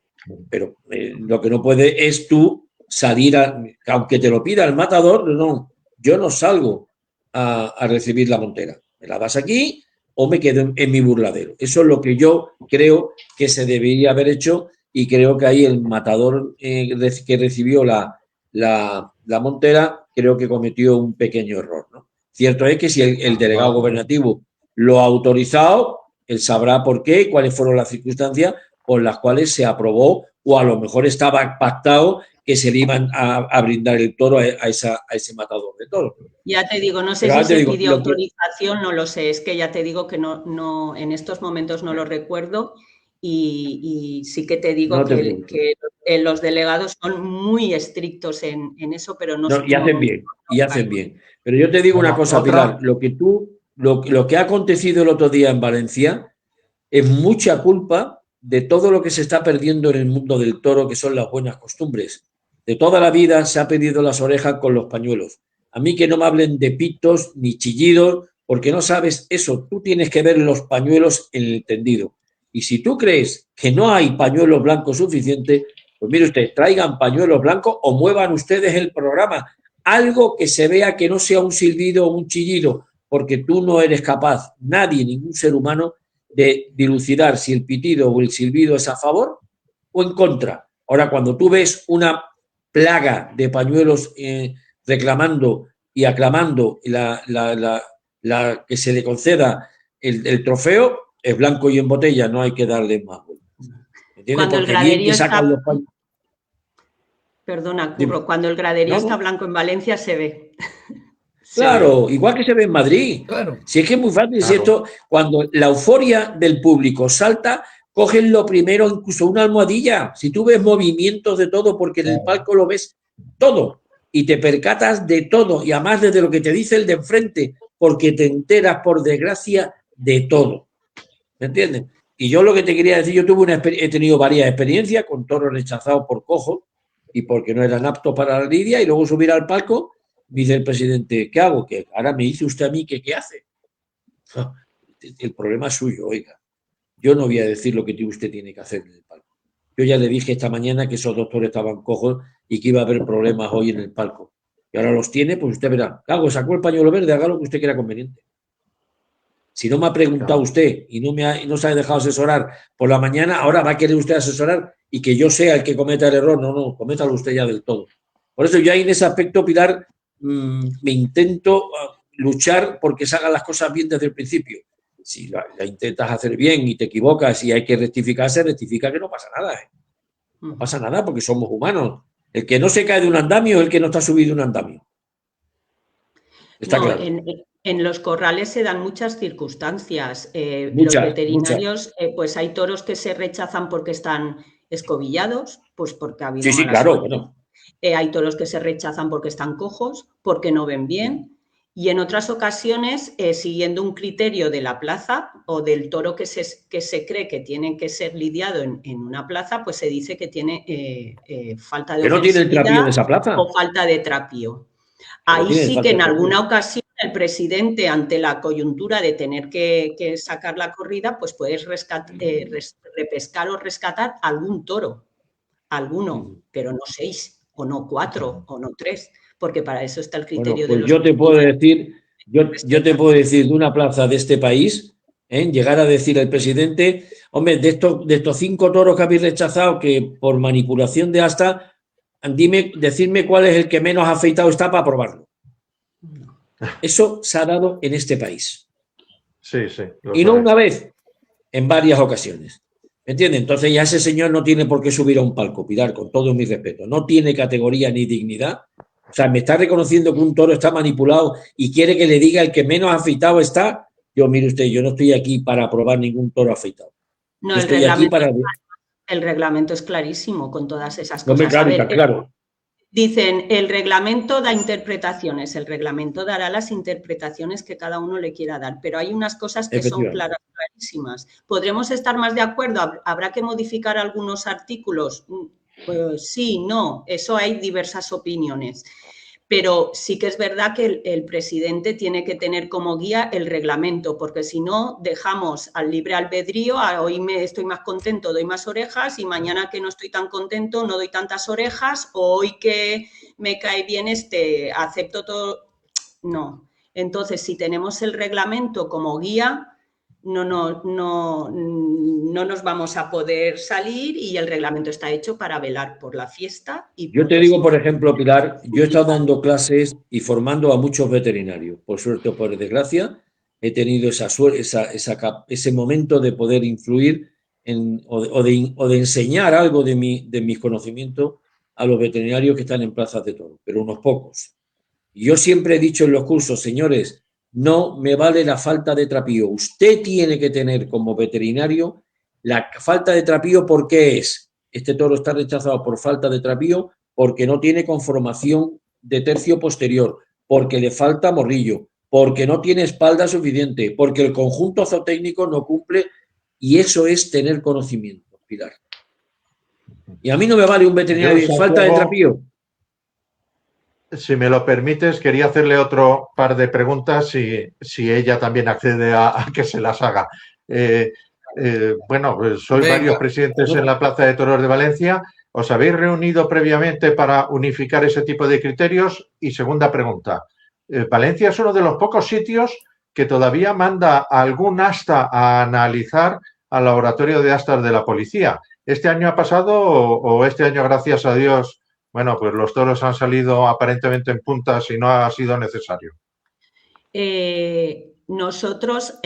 Pero lo que no puede es tú salir, aunque te lo pida el matador, no. Yo no salgo a recibir la montera. Me la das aquí o me quedo en mi burladero. Eso es lo que yo creo que se debería haber hecho y creo que ahí el matador que recibió la montera creo que cometió un pequeño error, ¿no? Cierto es que si el delegado gobernativo lo ha autorizado, él sabrá por qué y cuáles fueron las circunstancias por las cuales se aprobó, o a lo mejor estaba pactado que se le iban a brindar el toro a ese matador de toros. Ya te digo, no sé si se pidió autorización, no lo sé, es que ya te digo que no en estos momentos no lo recuerdo y sí que te digo que los delegados son muy estrictos en eso, pero no... Y hacen bien. Pero yo te digo una cosa, Pilar, lo que ha acontecido el otro día en Valencia es mucha culpa de todo lo que se está perdiendo en el mundo del toro, que son las buenas costumbres. De toda la vida se ha perdido las orejas con los pañuelos. A mí que no me hablen de pitos ni chillidos, porque no sabes eso. Tú tienes que ver los pañuelos en el tendido. Y si tú crees que no hay pañuelos blancos suficientes, pues mire usted, traigan pañuelos blancos o muevan ustedes el programa. Algo que se vea que no sea un silbido o un chillido, porque tú no eres capaz, nadie, ningún ser humano, de dilucidar si el pitido o el silbido es a favor o en contra. Ahora, cuando tú ves una plaga de pañuelos reclamando y aclamando la que se le conceda el trofeo, es blanco y en botella, no hay que darle más. ¿Entiendes? Cuando porque el graderío bien que sacan los pañuelos. Perdona, Curro, cuando el graderío está blanco en Valencia se ve. Claro, igual que se ve en Madrid. Claro. Si es que es muy fácil, si esto, cuando la euforia del público salta, cogen lo primero, incluso una almohadilla. Si tú ves movimientos de todo, porque en el palco lo ves todo y te percatas de todo, y además desde lo que te dice el de enfrente, porque te enteras, por desgracia, de todo. ¿Me entiendes? Y yo lo que te quería decir, he tenido varias experiencias con toros rechazados por cojos y porque no eran aptos para la lidia, y luego subir al palco. Me dice el presidente, ¿qué hago? Que ahora me dice usted a mí que qué hace. El problema es suyo, oiga. Yo no voy a decir lo que usted tiene que hacer en el palco. Yo ya le dije esta mañana que esos doctores estaban cojos y que iba a haber problemas hoy en el palco. Y ahora los tiene, pues usted verá. ¿Qué hago? Sacó el pañuelo verde, haga lo que usted quiera conveniente. Si no me ha preguntado usted y no se ha dejado asesorar por la mañana, ahora va a querer usted asesorar y que yo sea el que cometa el error. No, cométalo usted ya del todo. Por eso yo ahí en ese aspecto, Pilar, me intento luchar porque se hagan las cosas bien desde el principio. Si la intentas hacer bien y te equivocas y hay que rectificarse, rectifica, que no pasa nada. No pasa nada porque somos humanos. El que no se cae de un andamio es el que no está subido de un andamio. Está claro. En los corrales se dan muchas circunstancias. Los veterinarios, pues hay toros que se rechazan porque están escobillados, pues porque ha habido sí, claro, bueno. Hay toros que se rechazan porque están cojos, porque no ven bien, y en otras ocasiones, siguiendo un criterio de la plaza o del toro que se cree que tiene que ser lidiado en una plaza, pues se dice que tiene falta de ofensividad. ¿Que no tiene el trapío en esa plaza? O falta de trapío. Ahí sí que en alguna ocasión el presidente, ante la coyuntura de tener que sacar la corrida, pues puedes repescar o rescatar algún toro, alguno, pero no 6, o no 4, o no 3, porque para eso está el criterio de los... Yo te puedo decir, yo te puedo decir de una plaza de este país, llegar a decir al presidente, hombre, de estos 5 toros que habéis rechazado, que por manipulación de asta, decidme cuál es el que menos afeitado está para probarlo. Eso se ha dado en este país. Sí. Y no una vez, en varias ocasiones. ¿Me entiendes? Entonces ya ese señor no tiene por qué subir a un palco, Pilar, con todo mi respeto. No tiene categoría ni dignidad. O sea, me está reconociendo que un toro está manipulado y quiere que le diga el que menos afeitado está. Yo, mire usted, yo no estoy aquí para probar ningún toro afeitado. No, el reglamento es clarísimo con todas esas cosas. Claro. Dicen, el reglamento da interpretaciones, el reglamento dará las interpretaciones que cada uno le quiera dar, pero hay unas cosas que son clarísimas. ¿Podremos estar más de acuerdo? ¿Habrá que modificar algunos artículos? Pues sí, no, eso hay diversas opiniones. Pero sí que es verdad que el presidente tiene que tener como guía el reglamento, porque si no, dejamos al libre albedrío, hoy estoy más contento, doy más orejas, y mañana que no estoy tan contento, no doy tantas orejas, o hoy que me cae bien acepto todo. No. Entonces, si tenemos el reglamento como guía, no nos vamos a poder salir y el reglamento está hecho para velar por la fiesta. Yo te digo, por ejemplo, Pilar, yo he estado dando clases y formando a muchos veterinarios. Por suerte o por desgracia, he tenido ese momento de poder influir o de enseñar algo de mis conocimientos a los veterinarios que están en plazas de toros, pero unos pocos. Yo siempre he dicho en los cursos, señores, no me vale la falta de trapío. Usted tiene que tener como veterinario la falta de trapío. ¿Por qué es? Este toro está rechazado por falta de trapío porque no tiene conformación de tercio posterior, porque le falta morrillo, porque no tiene espalda suficiente, porque el conjunto zootécnico no cumple, y eso es tener conocimiento, Pilar. Y a mí no me vale un veterinario de falta de trapío. Si me lo permites, quería hacerle otro par de preguntas si ella también accede a que se las haga. Bueno, pues sois varios presidentes en la Plaza de Toros de Valencia. ¿Os habéis reunido previamente para unificar ese tipo de criterios? Y segunda pregunta, Valencia es uno de los pocos sitios que todavía manda algún asta a analizar al laboratorio de astas de la policía. ¿Este año ha pasado o este año, gracias a Dios, bueno, pues los toros han salido aparentemente en puntas y no ha sido necesario? Nosotros,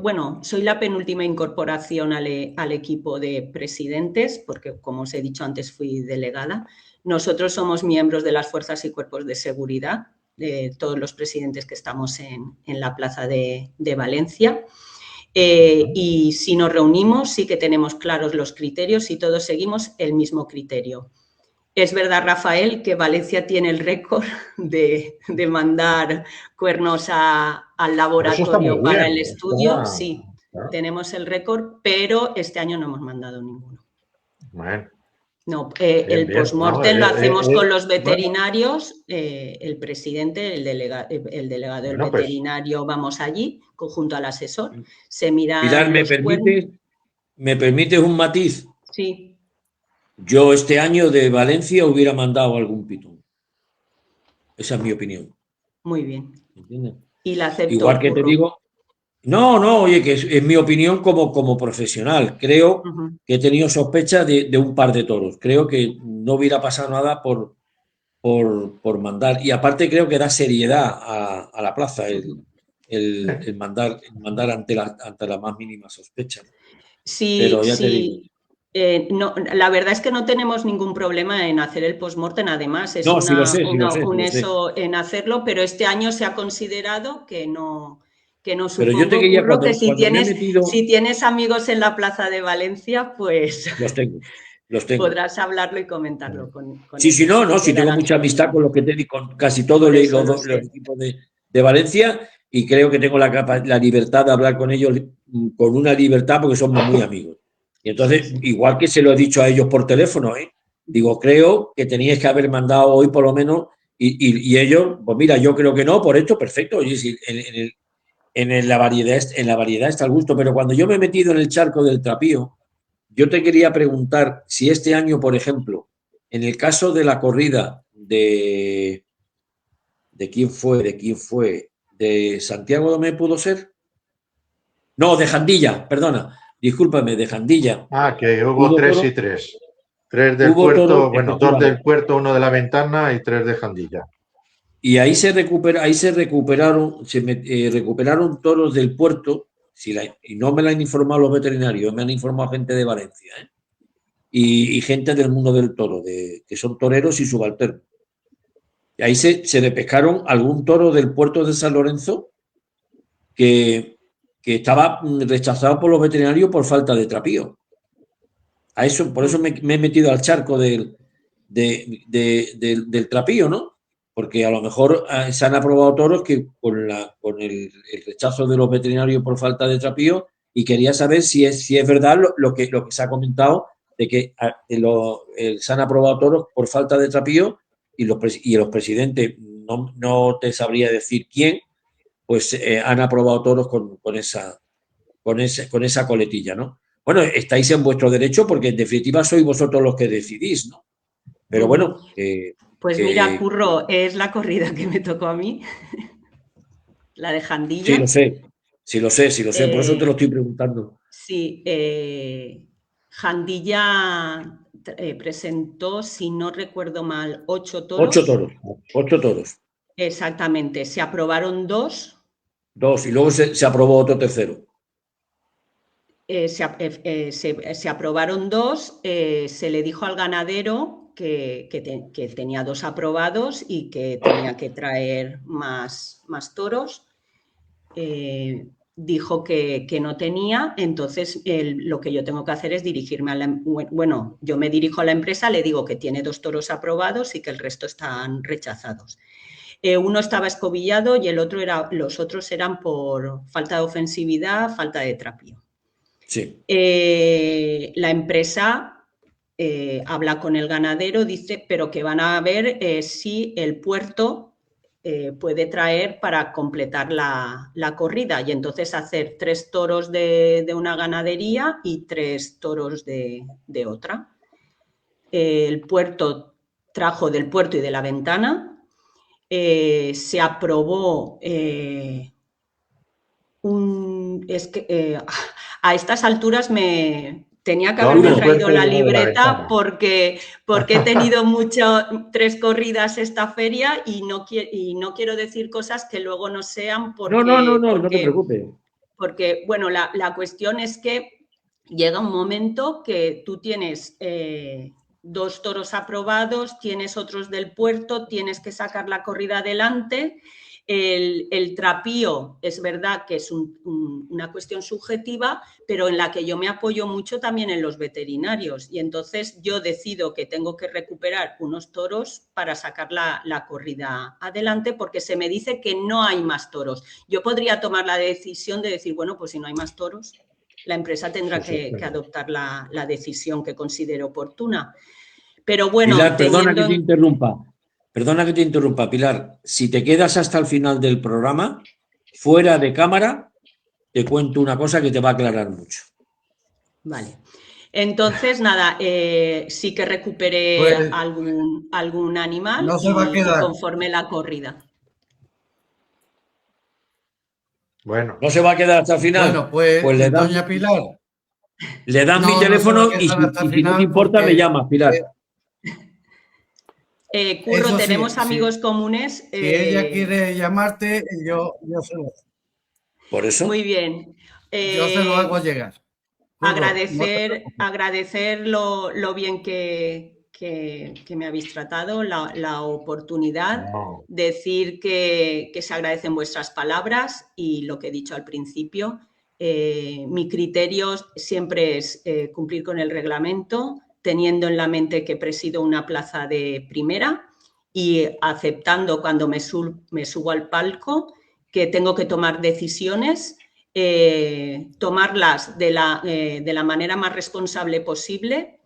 bueno, soy la penúltima incorporación al equipo de presidentes, porque como os he dicho antes fui delegada. Nosotros somos miembros de las fuerzas y cuerpos de seguridad, de todos los presidentes que estamos en la Plaza de Valencia. Y si nos reunimos, sí que tenemos claros los criterios y todos seguimos el mismo criterio. Es verdad, Rafael, que Valencia tiene el récord de mandar cuernos al laboratorio para el estudio. Sí, tenemos el récord, pero este año no hemos mandado ninguno. Bueno. No, el post-mortem lo hacemos con los veterinarios, el presidente, el delegado del veterinario, vamos allí, junto al asesor, se mira. Pilar, ¿me permites un matiz? Sí. Yo este año de Valencia hubiera mandado algún pitón. Esa es mi opinión. Muy bien. ¿Entiendes? Y la acepto. Igual que te digo, no, oye, que es mi opinión como profesional. Creo que he tenido sospecha de un par de toros. Creo que no hubiera pasado nada por mandar. Y aparte creo que da seriedad a la plaza el mandar ante la más mínima sospecha. Sí, pero ya te digo. No, la verdad es que no tenemos ningún problema en hacer el post-mortem, además es un eso en hacerlo, pero este año se ha considerado que no supongo, pero yo te quería, que si tienes amigos en la Plaza de Valencia, pues los tengo. Podrás hablarlo y comentarlo con sí, si tengo mucha amistad con los que te di, con casi todos los equipos de Valencia, y creo que tengo la libertad de hablar con ellos con una libertad porque somos muy amigos. Y entonces, igual que se lo he dicho a ellos por teléfono, digo, creo que teníais que haber mandado hoy por lo menos, y ellos, pues mira, yo creo que no, por esto, perfecto. Oye, si en la variedad está el gusto, pero cuando yo me he metido en el charco del trapío, yo te quería preguntar si este año, por ejemplo, en el caso de la corrida ¿de quién fue? ¿De Santiago Domé pudo ser? No, de Jandilla, perdona. Discúlpame, de Jandilla. Que hubo 3 y 3. 3 del puerto, bueno, 2 del puerto, 1 de la Ventana y 3 de Jandilla. Y ahí se recuperaron toros del puerto, y no me lo han informado los veterinarios, me han informado gente de Valencia, y gente del mundo del toro, que son toreros y subalternos. Y ahí se repescaron algún toro del puerto de San Lorenzo que estaba rechazado por los veterinarios por falta de trapío. Por eso me he metido al charco del trapío, ¿no? Porque a lo mejor se han aprobado toros que con el rechazo de los veterinarios por falta de trapío, y quería saber si es verdad lo que se ha comentado de que se han aprobado toros por falta de trapío y los presidentes, no te sabría decir quién, pues han aprobado toros con esa coletilla, ¿no? Bueno, estáis en vuestro derecho porque en definitiva sois vosotros los que decidís, ¿no? Pero bueno... Pues mira, Curro, es la corrida que me tocó a mí, la de Jandilla. Sí, lo sé. Sí lo sé, por eso te lo estoy preguntando. Sí, Jandilla presentó, si no recuerdo mal, 8 toros. 8 toros. Exactamente, se aprobaron 2. 2, y luego se aprobó otro tercero. Se aprobaron 2, se le dijo al ganadero que tenía 2 aprobados y que tenía que traer más toros. Dijo que no tenía, entonces lo que yo tengo que hacer es dirigirme a bueno, yo me dirijo a la empresa, le digo que tiene 2 toros aprobados y que el resto están rechazados. Uno estaba escobillado y los otros eran por falta de ofensividad, falta de trapío. Sí. La empresa habla con el ganadero, dice, pero que van a ver si el puerto puede traer para completar la corrida, y entonces hacer 3 toros de una ganadería y 3 toros de otra. El puerto trajo del puerto y de la ventana. Se aprobó a estas alturas tenía que haberme traído la libreta porque he tenido 3 corridas esta feria y no quiero decir cosas que luego no sean porque... No te preocupes. Porque, bueno, la cuestión es que llega un momento que tú tienes 2 toros aprobados, tienes otros del puerto, tienes que sacar la corrida adelante. El trapío es verdad que es una cuestión subjetiva, pero en la que yo me apoyo mucho también en los veterinarios, y entonces yo decido que tengo que recuperar unos toros para sacar la corrida adelante, porque se me dice que no hay más toros. Yo podría tomar la decisión de decir, bueno, pues si no hay más toros, la empresa tendrá que adoptar la decisión que considere oportuna. Pero bueno, Pilar, perdona que te interrumpa, Pilar. Si te quedas hasta el final del programa, fuera de cámara, te cuento una cosa que te va a aclarar mucho. Vale. Entonces, nada, sí que recuperé algún animal, no se va a quedar conforme la corrida. Bueno. ¿No se va a quedar hasta el final? Bueno, pues le dan, doña Pilar. Le dan mi teléfono y si no te importa me llamas, Pilar. Curro, tenemos amigos comunes. Si ella quiere llamarte, yo se lo hago. ¿Por eso? Muy bien. Yo se lo hago llegar. Curro, agradecer lo bien que me habéis tratado, la oportunidad, decir que se agradecen vuestras palabras y lo que he dicho al principio. Mi criterio siempre es cumplir con el reglamento, teniendo en la mente que presido una plaza de primera y aceptando cuando me subo al palco que tengo que tomar decisiones, tomarlas de la manera más responsable posible,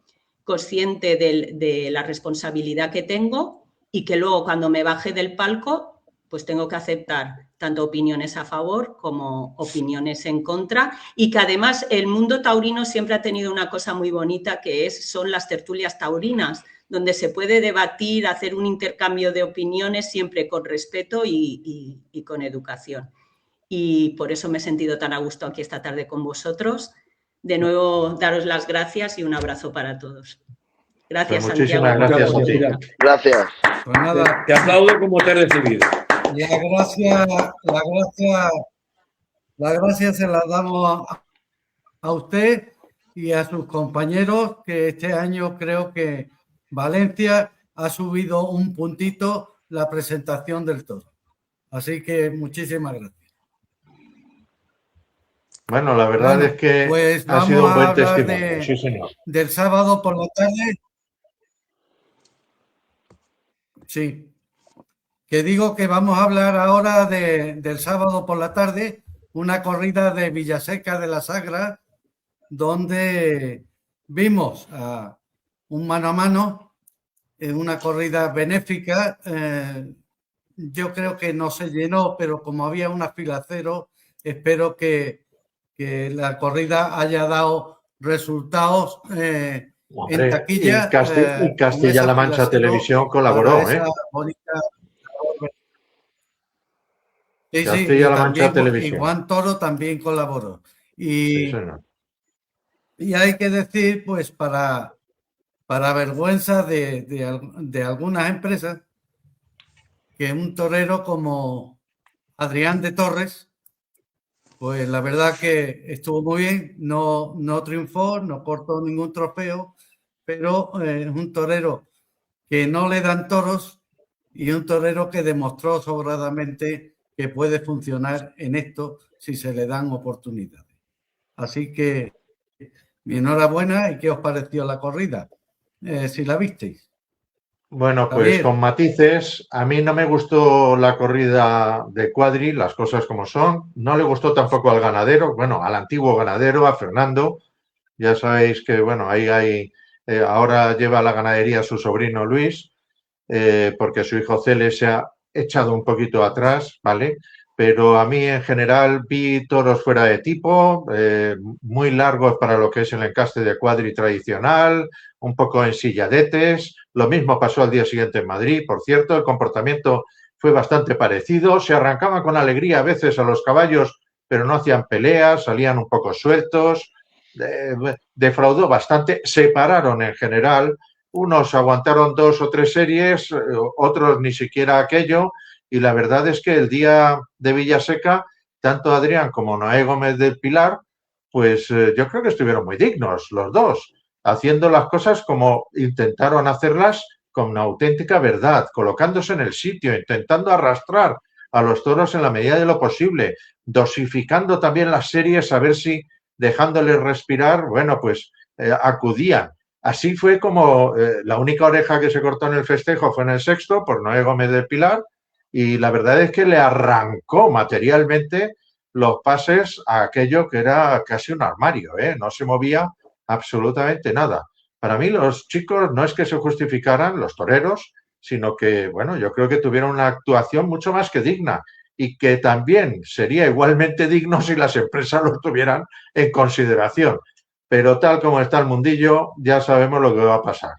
consciente de la responsabilidad que tengo, y que luego cuando me baje del palco pues tengo que aceptar tanto opiniones a favor como opiniones en contra, y que además el mundo taurino siempre ha tenido una cosa muy bonita que son las tertulias taurinas, donde se puede debatir, hacer un intercambio de opiniones siempre con respeto y con educación. Y por eso me he sentido tan a gusto aquí esta tarde con vosotros. De nuevo, daros las gracias y un abrazo para todos. Gracias, pues muchísimas Santiago. Gracias. Gracias. Pues nada, te aplaudo como te he recibido. La gracia se la damos a usted y a sus compañeros, que este año creo que Valencia ha subido un puntito la presentación del toro. Así que muchísimas gracias. Bueno, la verdad es que pues ha sido un buen hablar testimonio. Sí, señor. Del sábado por la tarde. Sí. Que digo que vamos a hablar ahora del sábado por la tarde, una corrida de Villaseca de la Sagra, donde vimos a un mano a mano en una corrida benéfica. Yo creo que no se llenó, pero como había una fila cero, espero que la corrida haya dado resultados en taquilla. Y Castilla-La Mancha Televisión colaboró. Sí, sí, Castilla-La Mancha también, y Televisión. Juan Toro también colaboró. Sí, señor. Y hay que decir, pues, para vergüenza de algunas empresas, que un torero como Adrián de Torres, pues la verdad que estuvo muy bien, no triunfó, no cortó ningún trofeo, pero es un torero que no le dan toros y un torero que demostró sobradamente que puede funcionar en esto si se le dan oportunidades. Así que mi enhorabuena. ¿Y qué os pareció la corrida? Si la visteis. Bueno, pues Javier. con matices, a mí no me gustó la corrida de Cuadri, las cosas como son. No le gustó tampoco al ganadero, bueno, al antiguo ganadero, a Fernando. Ya sabéis que, bueno, ahí hay, ahora lleva la ganadería su sobrino Luis, porque su hijo Cele se ha echado un poquito atrás, ¿vale? Pero a mí en general vi toros fuera de tipo, muy largos para lo que es el encaste de Cuadri tradicional, un poco ensilladetes. Lo mismo pasó al día siguiente en Madrid, por cierto, el comportamiento fue bastante parecido. Se arrancaban con alegría a veces a los caballos, pero no hacían peleas, salían un poco sueltos. Defraudó bastante, se pararon en general. Unos aguantaron 2 o 3 series, otros ni siquiera aquello, y la verdad es que el día de Villaseca, tanto Adrián como Noé Gómez del Pilar, pues yo creo que estuvieron muy dignos los dos, haciendo las cosas como intentaron hacerlas con una auténtica verdad, colocándose en el sitio, intentando arrastrar a los toros en la medida de lo posible, dosificando también las series a ver si dejándoles respirar, bueno, pues acudían. Así fue como la única oreja que se cortó en el festejo fue en el sexto por Noé Gómez del Pilar, y la verdad es que le arrancó materialmente los pases a aquello que era casi un armario, ¿eh? No se movía absolutamente nada. Para mí los chicos no es que se justificaran, los toreros, sino que, bueno, yo creo que tuvieron una actuación mucho más que digna y que también sería igualmente digno si las empresas lo tuvieran en consideración. Pero tal como está el mundillo, ya sabemos lo que va a pasar.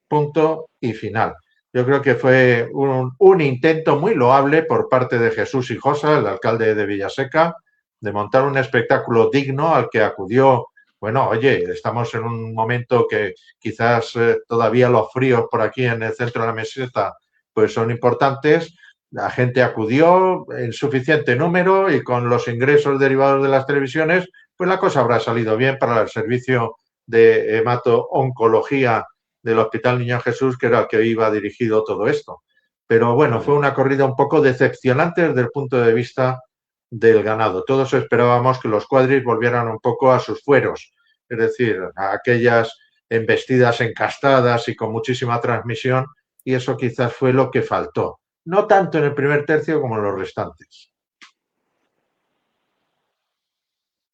Punto y final. Yo creo que fue un intento muy loable por parte de Jesús Hijosa, el alcalde de Villaseca, de montar un espectáculo digno al que acudió. Bueno, oye, estamos en un momento que quizás todavía los fríos por aquí en el centro de la meseta pues son importantes. La gente acudió en suficiente número y con los ingresos derivados de las televisiones, pues la cosa habrá salido bien para el servicio de hemato-oncología del Hospital Niño Jesús, que era el que iba dirigido todo esto. Pero bueno, fue una corrida un poco decepcionante desde el punto de vista del ganado. Todos esperábamos que los Cuadris volvieran un poco a sus fueros, es decir, a aquellas embestidas encastadas y con muchísima transmisión, y eso quizás fue lo que faltó. No tanto en el primer tercio como en los restantes.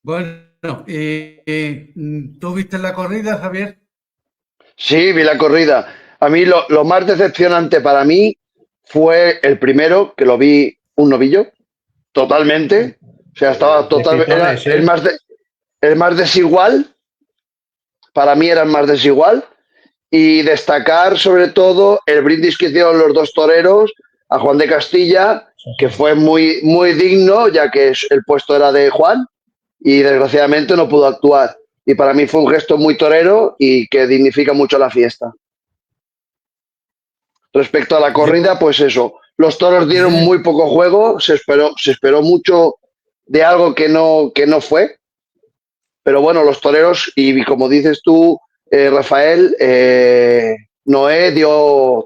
Bueno, ¿tú viste la corrida, Javier? Sí, vi la corrida. A mí lo más decepcionante para mí fue el primero, que lo vi un novillo, totalmente. O sea, estaba totalmente. Era el más desigual. Para mí era el más desigual. Y destacar sobre todo el brindis que hicieron los dos toreros a Juan de Castilla, que fue muy, muy digno, ya que el puesto era de Juan y desgraciadamente no pudo actuar. Y para mí fue un gesto muy torero y que dignifica mucho la fiesta. Respecto a la corrida, pues eso, los toros dieron muy poco juego, se esperó mucho de algo que no fue, pero bueno, los toreros, y como dices tú, Rafael, Noé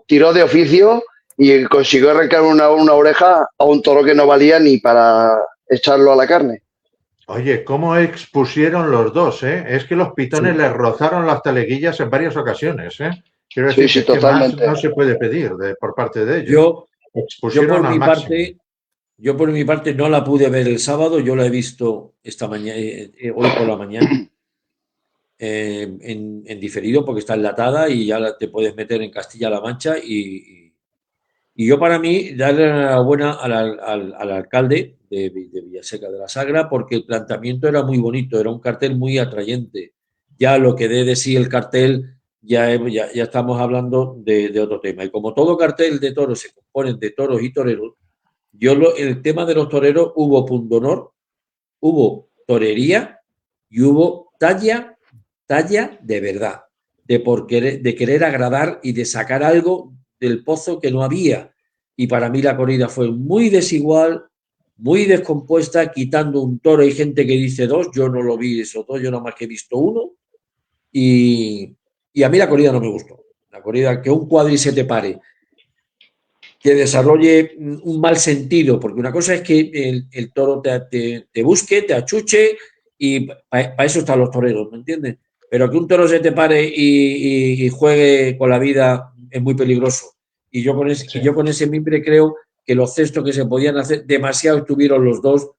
tiró de oficio y consiguió arrancar una oreja a un toro que no valía ni para echarlo a la carne. Oye, ¿cómo expusieron los dos? Es que los pitones les rozaron las taleguillas en varias ocasiones. Quiero decir Sí, que más totalmente. no se puede pedir por parte de ellos. Expusieron al máximo. Yo por mi parte no la pude ver el sábado, yo la he visto esta mañana, hoy por la mañana, en diferido porque está enlatada y ya te puedes meter en Castilla-La Mancha y yo para mí darle la enhorabuena al alcalde de Villaseca de la Sagra porque el planteamiento era muy bonito, era un cartel muy atrayente. Ya lo que dé de sí el cartel, ya estamos hablando de otro tema. Y como todo cartel de toros se compone de toros y toreros, el tema de los toreros, hubo pundonor, hubo torería y hubo talla de verdad, de querer agradar y de sacar algo del pozo que no había. Y para mí la corrida fue muy desigual, muy descompuesta, quitando un toro. Hay gente que dice 2, yo no lo vi esos 2, yo nada más que he visto 1. Y a mí la corrida no me gustó. La corrida, que un cuadri se te pare, que desarrolle un mal sentido, porque una cosa es que el toro te busque, te achuche, y para eso están los toreros, ¿me entiendes? Pero que un toro se te pare y juegue con la vida es muy peligroso. Y yo con ese mimbre creo que los cestos que se podían hacer, demasiado tuvieron los dos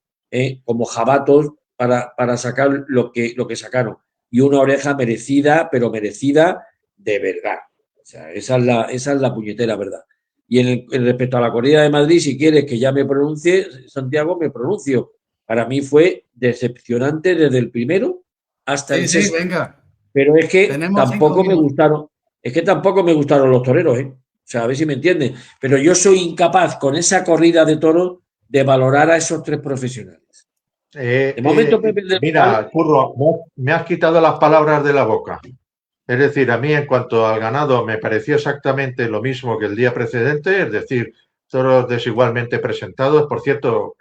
como jabatos para sacar lo que sacaron. Y una oreja merecida, pero merecida de verdad. O sea, esa es la puñetera verdad. Y en respecto a la corrida de Madrid, si quieres que ya me pronuncie, Santiago, me pronuncio. Para mí fue decepcionante desde el primero hasta el sexto. Sí, venga. Pero es que tampoco me gustaron. Es que tampoco me gustaron los toreros, ¿eh? O sea, a ver si me entienden. Pero yo soy incapaz con esa corrida de toros de valorar a esos 3 profesionales. De momento, Pepe mira, Curro, me has quitado las palabras de la boca. Es decir, a mí en cuanto al ganado me pareció exactamente lo mismo que el día precedente, es decir, toros desigualmente presentados. Por cierto,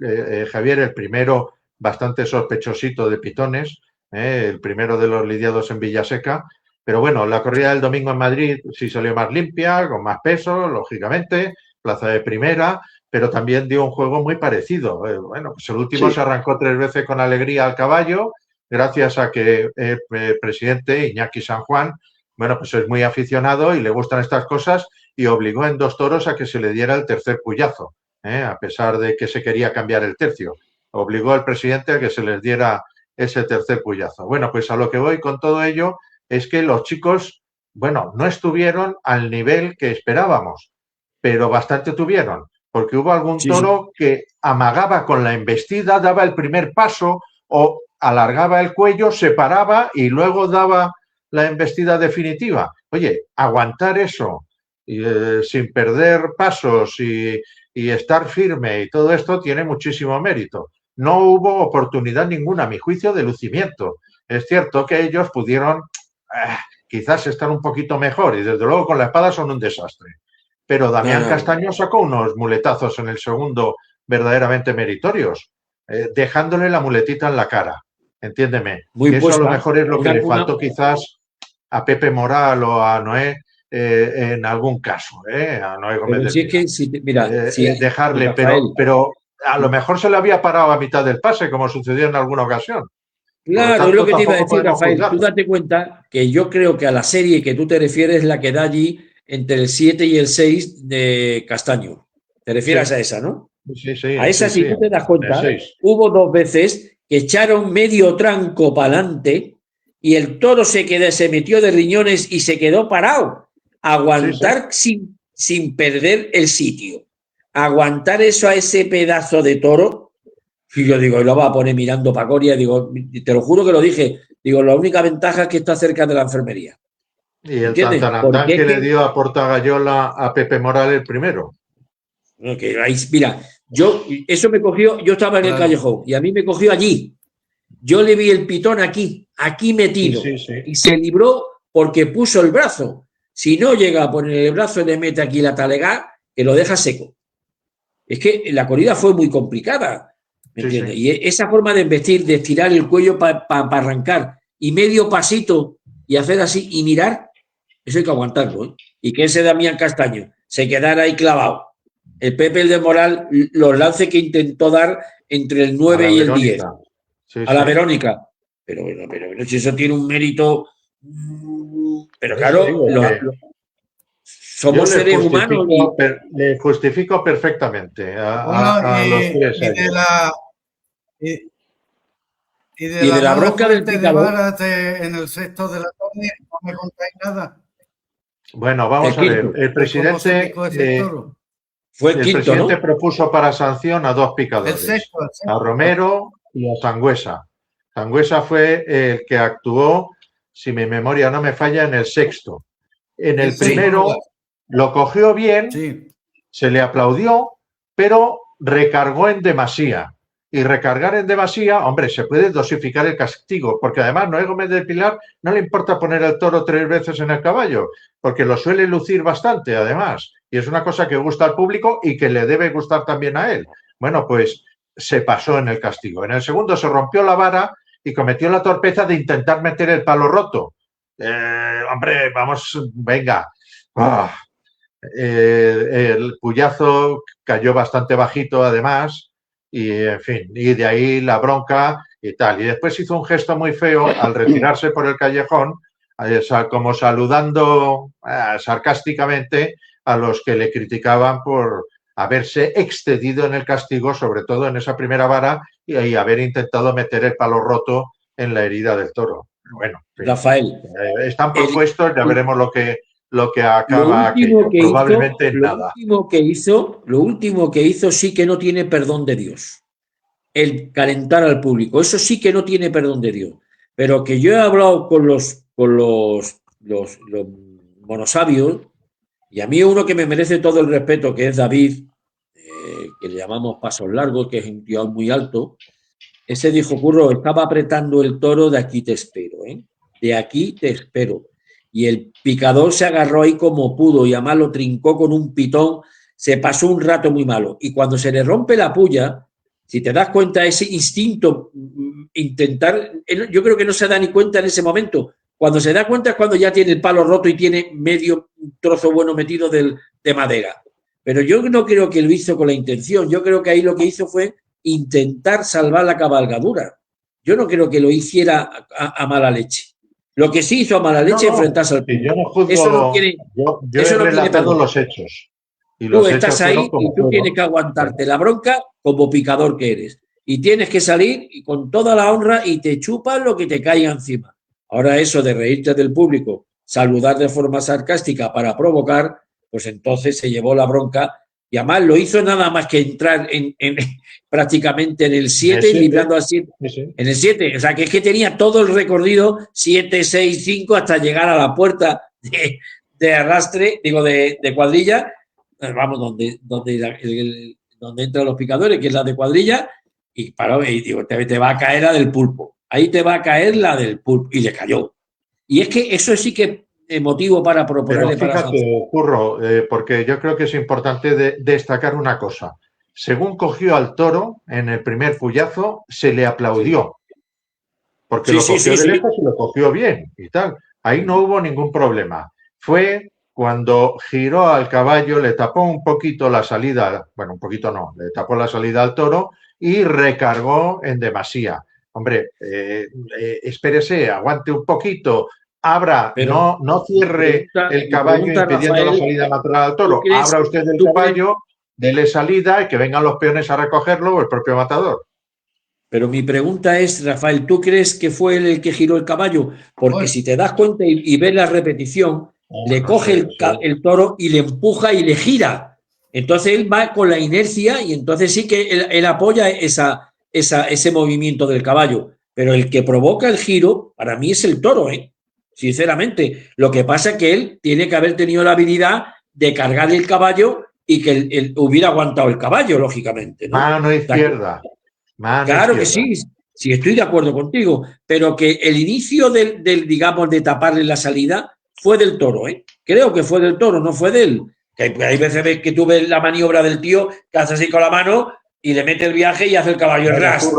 Javier, el primero bastante sospechosito de pitones, el primero de los lidiados en Villaseca. Pero bueno, la corrida del domingo en Madrid sí salió más limpia, con más peso, lógicamente, plaza de primera, pero también dio un juego muy parecido. Bueno, pues el último se arrancó 3 veces con alegría al caballo, gracias a que el presidente Iñaki San Juan, bueno, pues es muy aficionado y le gustan estas cosas, y obligó en 2 toros a que se le diera el tercer puyazo, a pesar de que se quería cambiar el tercio. Obligó al presidente a que se les diera ese tercer puyazo. Bueno, pues a lo que voy con todo ello es que los chicos, bueno, no estuvieron al nivel que esperábamos, pero bastante tuvieron, porque hubo algún toro que amagaba con la embestida, daba el primer paso o alargaba el cuello, se paraba y luego daba la embestida definitiva. Oye, aguantar eso sin perder pasos y estar firme y todo esto tiene muchísimo mérito. No hubo oportunidad ninguna, a mi juicio, de lucimiento. Es cierto que ellos pudieron quizás estar un poquito mejor y desde luego con la espada son un desastre. Pero Damián Castaño sacó unos muletazos en el segundo verdaderamente meritorios, dejándole la muletita en la cara. Entiéndeme. Eso a lo mejor es lo que le faltó quizás a Pepe Moral o a Noé en algún caso, a Noé Gómez del Pino. Dejarle, pero a lo mejor se le había parado a mitad del pase, como sucedió en alguna ocasión. Claro, es lo que te iba a decir, Rafael. Tú date cuenta que yo creo que a la serie que tú te refieres es la que da allí entre el 7 y el 6 de Castaño. ¿Te refieres a esa, no? Sí. A esa, si tú te das cuenta, hubo 2 veces que echaron medio tranco para adelante y el toro se metió de riñones y se quedó parado. Aguantar sin perder el sitio. Aguantar eso a ese pedazo de toro. Y yo digo, y lo va a poner mirando para Coria, digo, te lo juro que lo dije, digo, la única ventaja es que está cerca de la enfermería. Y el tantanantán que le dio a Portagayola a Pepe Moral el primero. Mira, eso me cogió, yo estaba en el callejón y a mí me cogió allí. Yo le vi el pitón aquí metido y se libró porque puso el brazo. Si no llega a poner el brazo y le mete aquí la talegá, que lo deja seco. Es que la corrida fue muy complicada. ¿Me entiendes? Y esa forma de embestir, de estirar el cuello para arrancar y medio pasito y hacer así y mirar, eso hay que aguantarlo, ¿eh? Y que ese Damián Castaño se quedara ahí clavado. El Pepe el de Moral, los lances que intentó dar entre el 9 y el 10. A la Verónica. Pero bueno, si eso tiene un mérito. Pero claro, somos seres humanos. Le justifico perfectamente a los 3 años. Y de la bronca del picador en el sexto de la tarde, no me contáis nada. Bueno, vamos a ver. El presidente propuso para sanción a 2 picadores, a Romero y a Sangüesa. Sangüesa fue el que actuó, si mi memoria no me falla, en el sexto. En el primero lo cogió bien, se le aplaudió, pero recargó en demasía. Y recargar en demasía, hombre, se puede dosificar el castigo, porque además Noé Gómez del Pilar no le importa poner el toro 3 veces en el caballo, porque lo suele lucir bastante, además. Y es una cosa que gusta al público y que le debe gustar también a él. Bueno, pues se pasó en el castigo. En el segundo se rompió la vara y cometió la torpeza de intentar meter el palo roto. Hombre, vamos, venga. El puyazo cayó bastante bajito, además, y en fin, y de ahí la bronca y tal. Y después hizo un gesto muy feo al retirarse por el callejón, como saludando sarcásticamente a los que le criticaban por haberse excedido en el castigo, sobre todo en esa primera vara, y haber intentado meter el palo roto en la herida del toro. Bueno, en fin, Rafael, están propuestos, ya veremos lo que acaba aquello. Probablemente nada. Lo último que hizo sí que no tiene perdón de Dios. El calentar al público. Eso sí que no tiene perdón de Dios. Pero que yo he hablado con los monosabios, y a mí uno que me merece todo el respeto, que es David, que le llamamos Pasos Largos, que es un tío muy alto, ese dijo, Curro, estaba apretando el toro, de aquí te espero, ¿eh? De aquí te espero. Y el picador se agarró ahí como pudo y además lo trincó con un pitón, se pasó un rato muy malo. Y cuando se le rompe la puya, si te das cuenta, ese instinto, intentar, yo creo que no se da ni cuenta en ese momento. Cuando se da cuenta es cuando ya tiene el palo roto y tiene medio trozo bueno metido de madera. Pero yo no creo que lo hizo con la intención. Yo creo que ahí lo que hizo fue intentar salvar la cabalgadura. Yo no creo que lo hiciera a mala leche. Lo que sí hizo a mala leche es enfrentarse al público. Yo no juzgo, eso no tiene, yo eso he no tiene relatado perdón. los hechos. Y Tú los estás hechos ahí fueron como y tú fueron. tienes que aguantarte la bronca como picador que eres. Y tienes que salir y con toda la honra y te chupas lo que te caiga encima. Ahora eso de reírte del público, saludar de forma sarcástica para provocar, pues entonces se llevó la bronca y además lo hizo nada más que entrar prácticamente en el 7 y librando al 7. Sí. En el 7, o sea que es que tenía todo el recorrido 7, 6, 5 hasta llegar a la puerta de arrastre, digo de cuadrilla, vamos, donde entran los picadores, que es la de cuadrilla, y paró y digo, te va a caer la del pulpo. Ahí te va a caer la del pulpo. Y le cayó. Y es que eso sí que es motivo para proponerle Pero para fíjate, Curro, porque yo creo que es importante destacar una cosa. Según cogió al toro en el primer puyazo, se le aplaudió. Porque lo cogió de lejos y lo cogió bien y tal. Ahí no hubo ningún problema. Fue cuando giró al caballo, le tapó un poquito la salida, bueno, un poquito no, le tapó la salida al toro y recargó en demasía. Hombre, espérese, aguante un poquito, abra, pero no cierre el caballo impidiendo la salida natural al toro. Abra usted el caballo, dele salida y que vengan los peones a recogerlo o el propio matador. Pero mi pregunta es, Rafael, ¿tú crees que fue él el que giró el caballo? Porque si te das cuenta y ves la repetición, le coge el toro y le empuja y le gira. Entonces él va con la inercia y entonces sí que él apoya ese movimiento del caballo. Pero el que provoca el giro, para mí es el toro, sinceramente. Lo que pasa es que él tiene que haber tenido la habilidad de cargar el caballo y que él hubiera aguantado el caballo, lógicamente, ¿no? Mano izquierda. Claro que sí, sí, estoy de acuerdo contigo, pero que el inicio digamos, de taparle la salida fue del toro, Creo que fue del toro, no fue de él. Que hay veces que tú ves la maniobra del tío que hace así con la mano y le mete el viaje y hace el caballo en ras.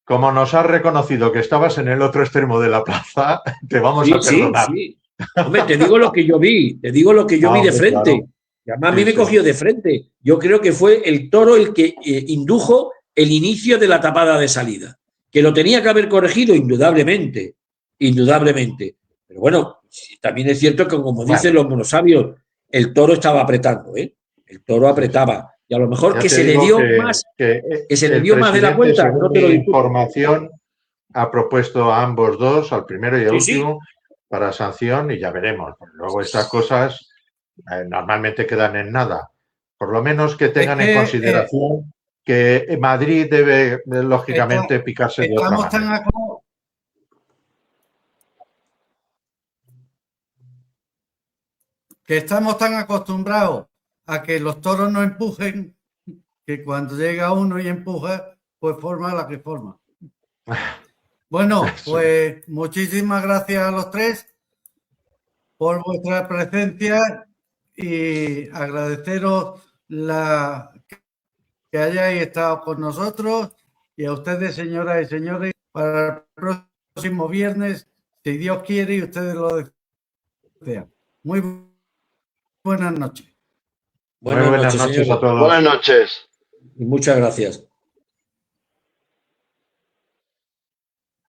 Como nos has reconocido que estabas en el otro extremo de la plaza, te vamos a perdonar. Sí. Hombre, te digo lo que yo vi, vi de frente. Claro. Y además a mí me cogió de frente. Yo creo que fue el toro el que indujo el inicio de la tapada de salida. Que lo tenía que haber corregido, indudablemente. Pero bueno, también es cierto que, como dicen los monosabios, el toro estaba apretando, El toro apretaba. Y a lo mejor que se le dio más, que se le dio más de la cuenta. No te lo digo. Información ha propuesto a ambos dos, al primero y al último, para sanción y ya veremos. Luego estas cosas normalmente quedan en nada. Por lo menos que tengan en consideración que Madrid debe, lógicamente, picarse de otra manera. Que estamos tan acostumbrados a que los toros no empujen que cuando llega uno y empuja, pues forma la que forma. Bueno, pues muchísimas gracias a los tres por vuestra presencia y agradeceros que hayáis estado con nosotros, y a ustedes, señoras y señores, para el próximo viernes, si Dios quiere y ustedes lo desean. Muy buenas noches. Muy buenas noches a todos. Buenas noches. Y muchas gracias.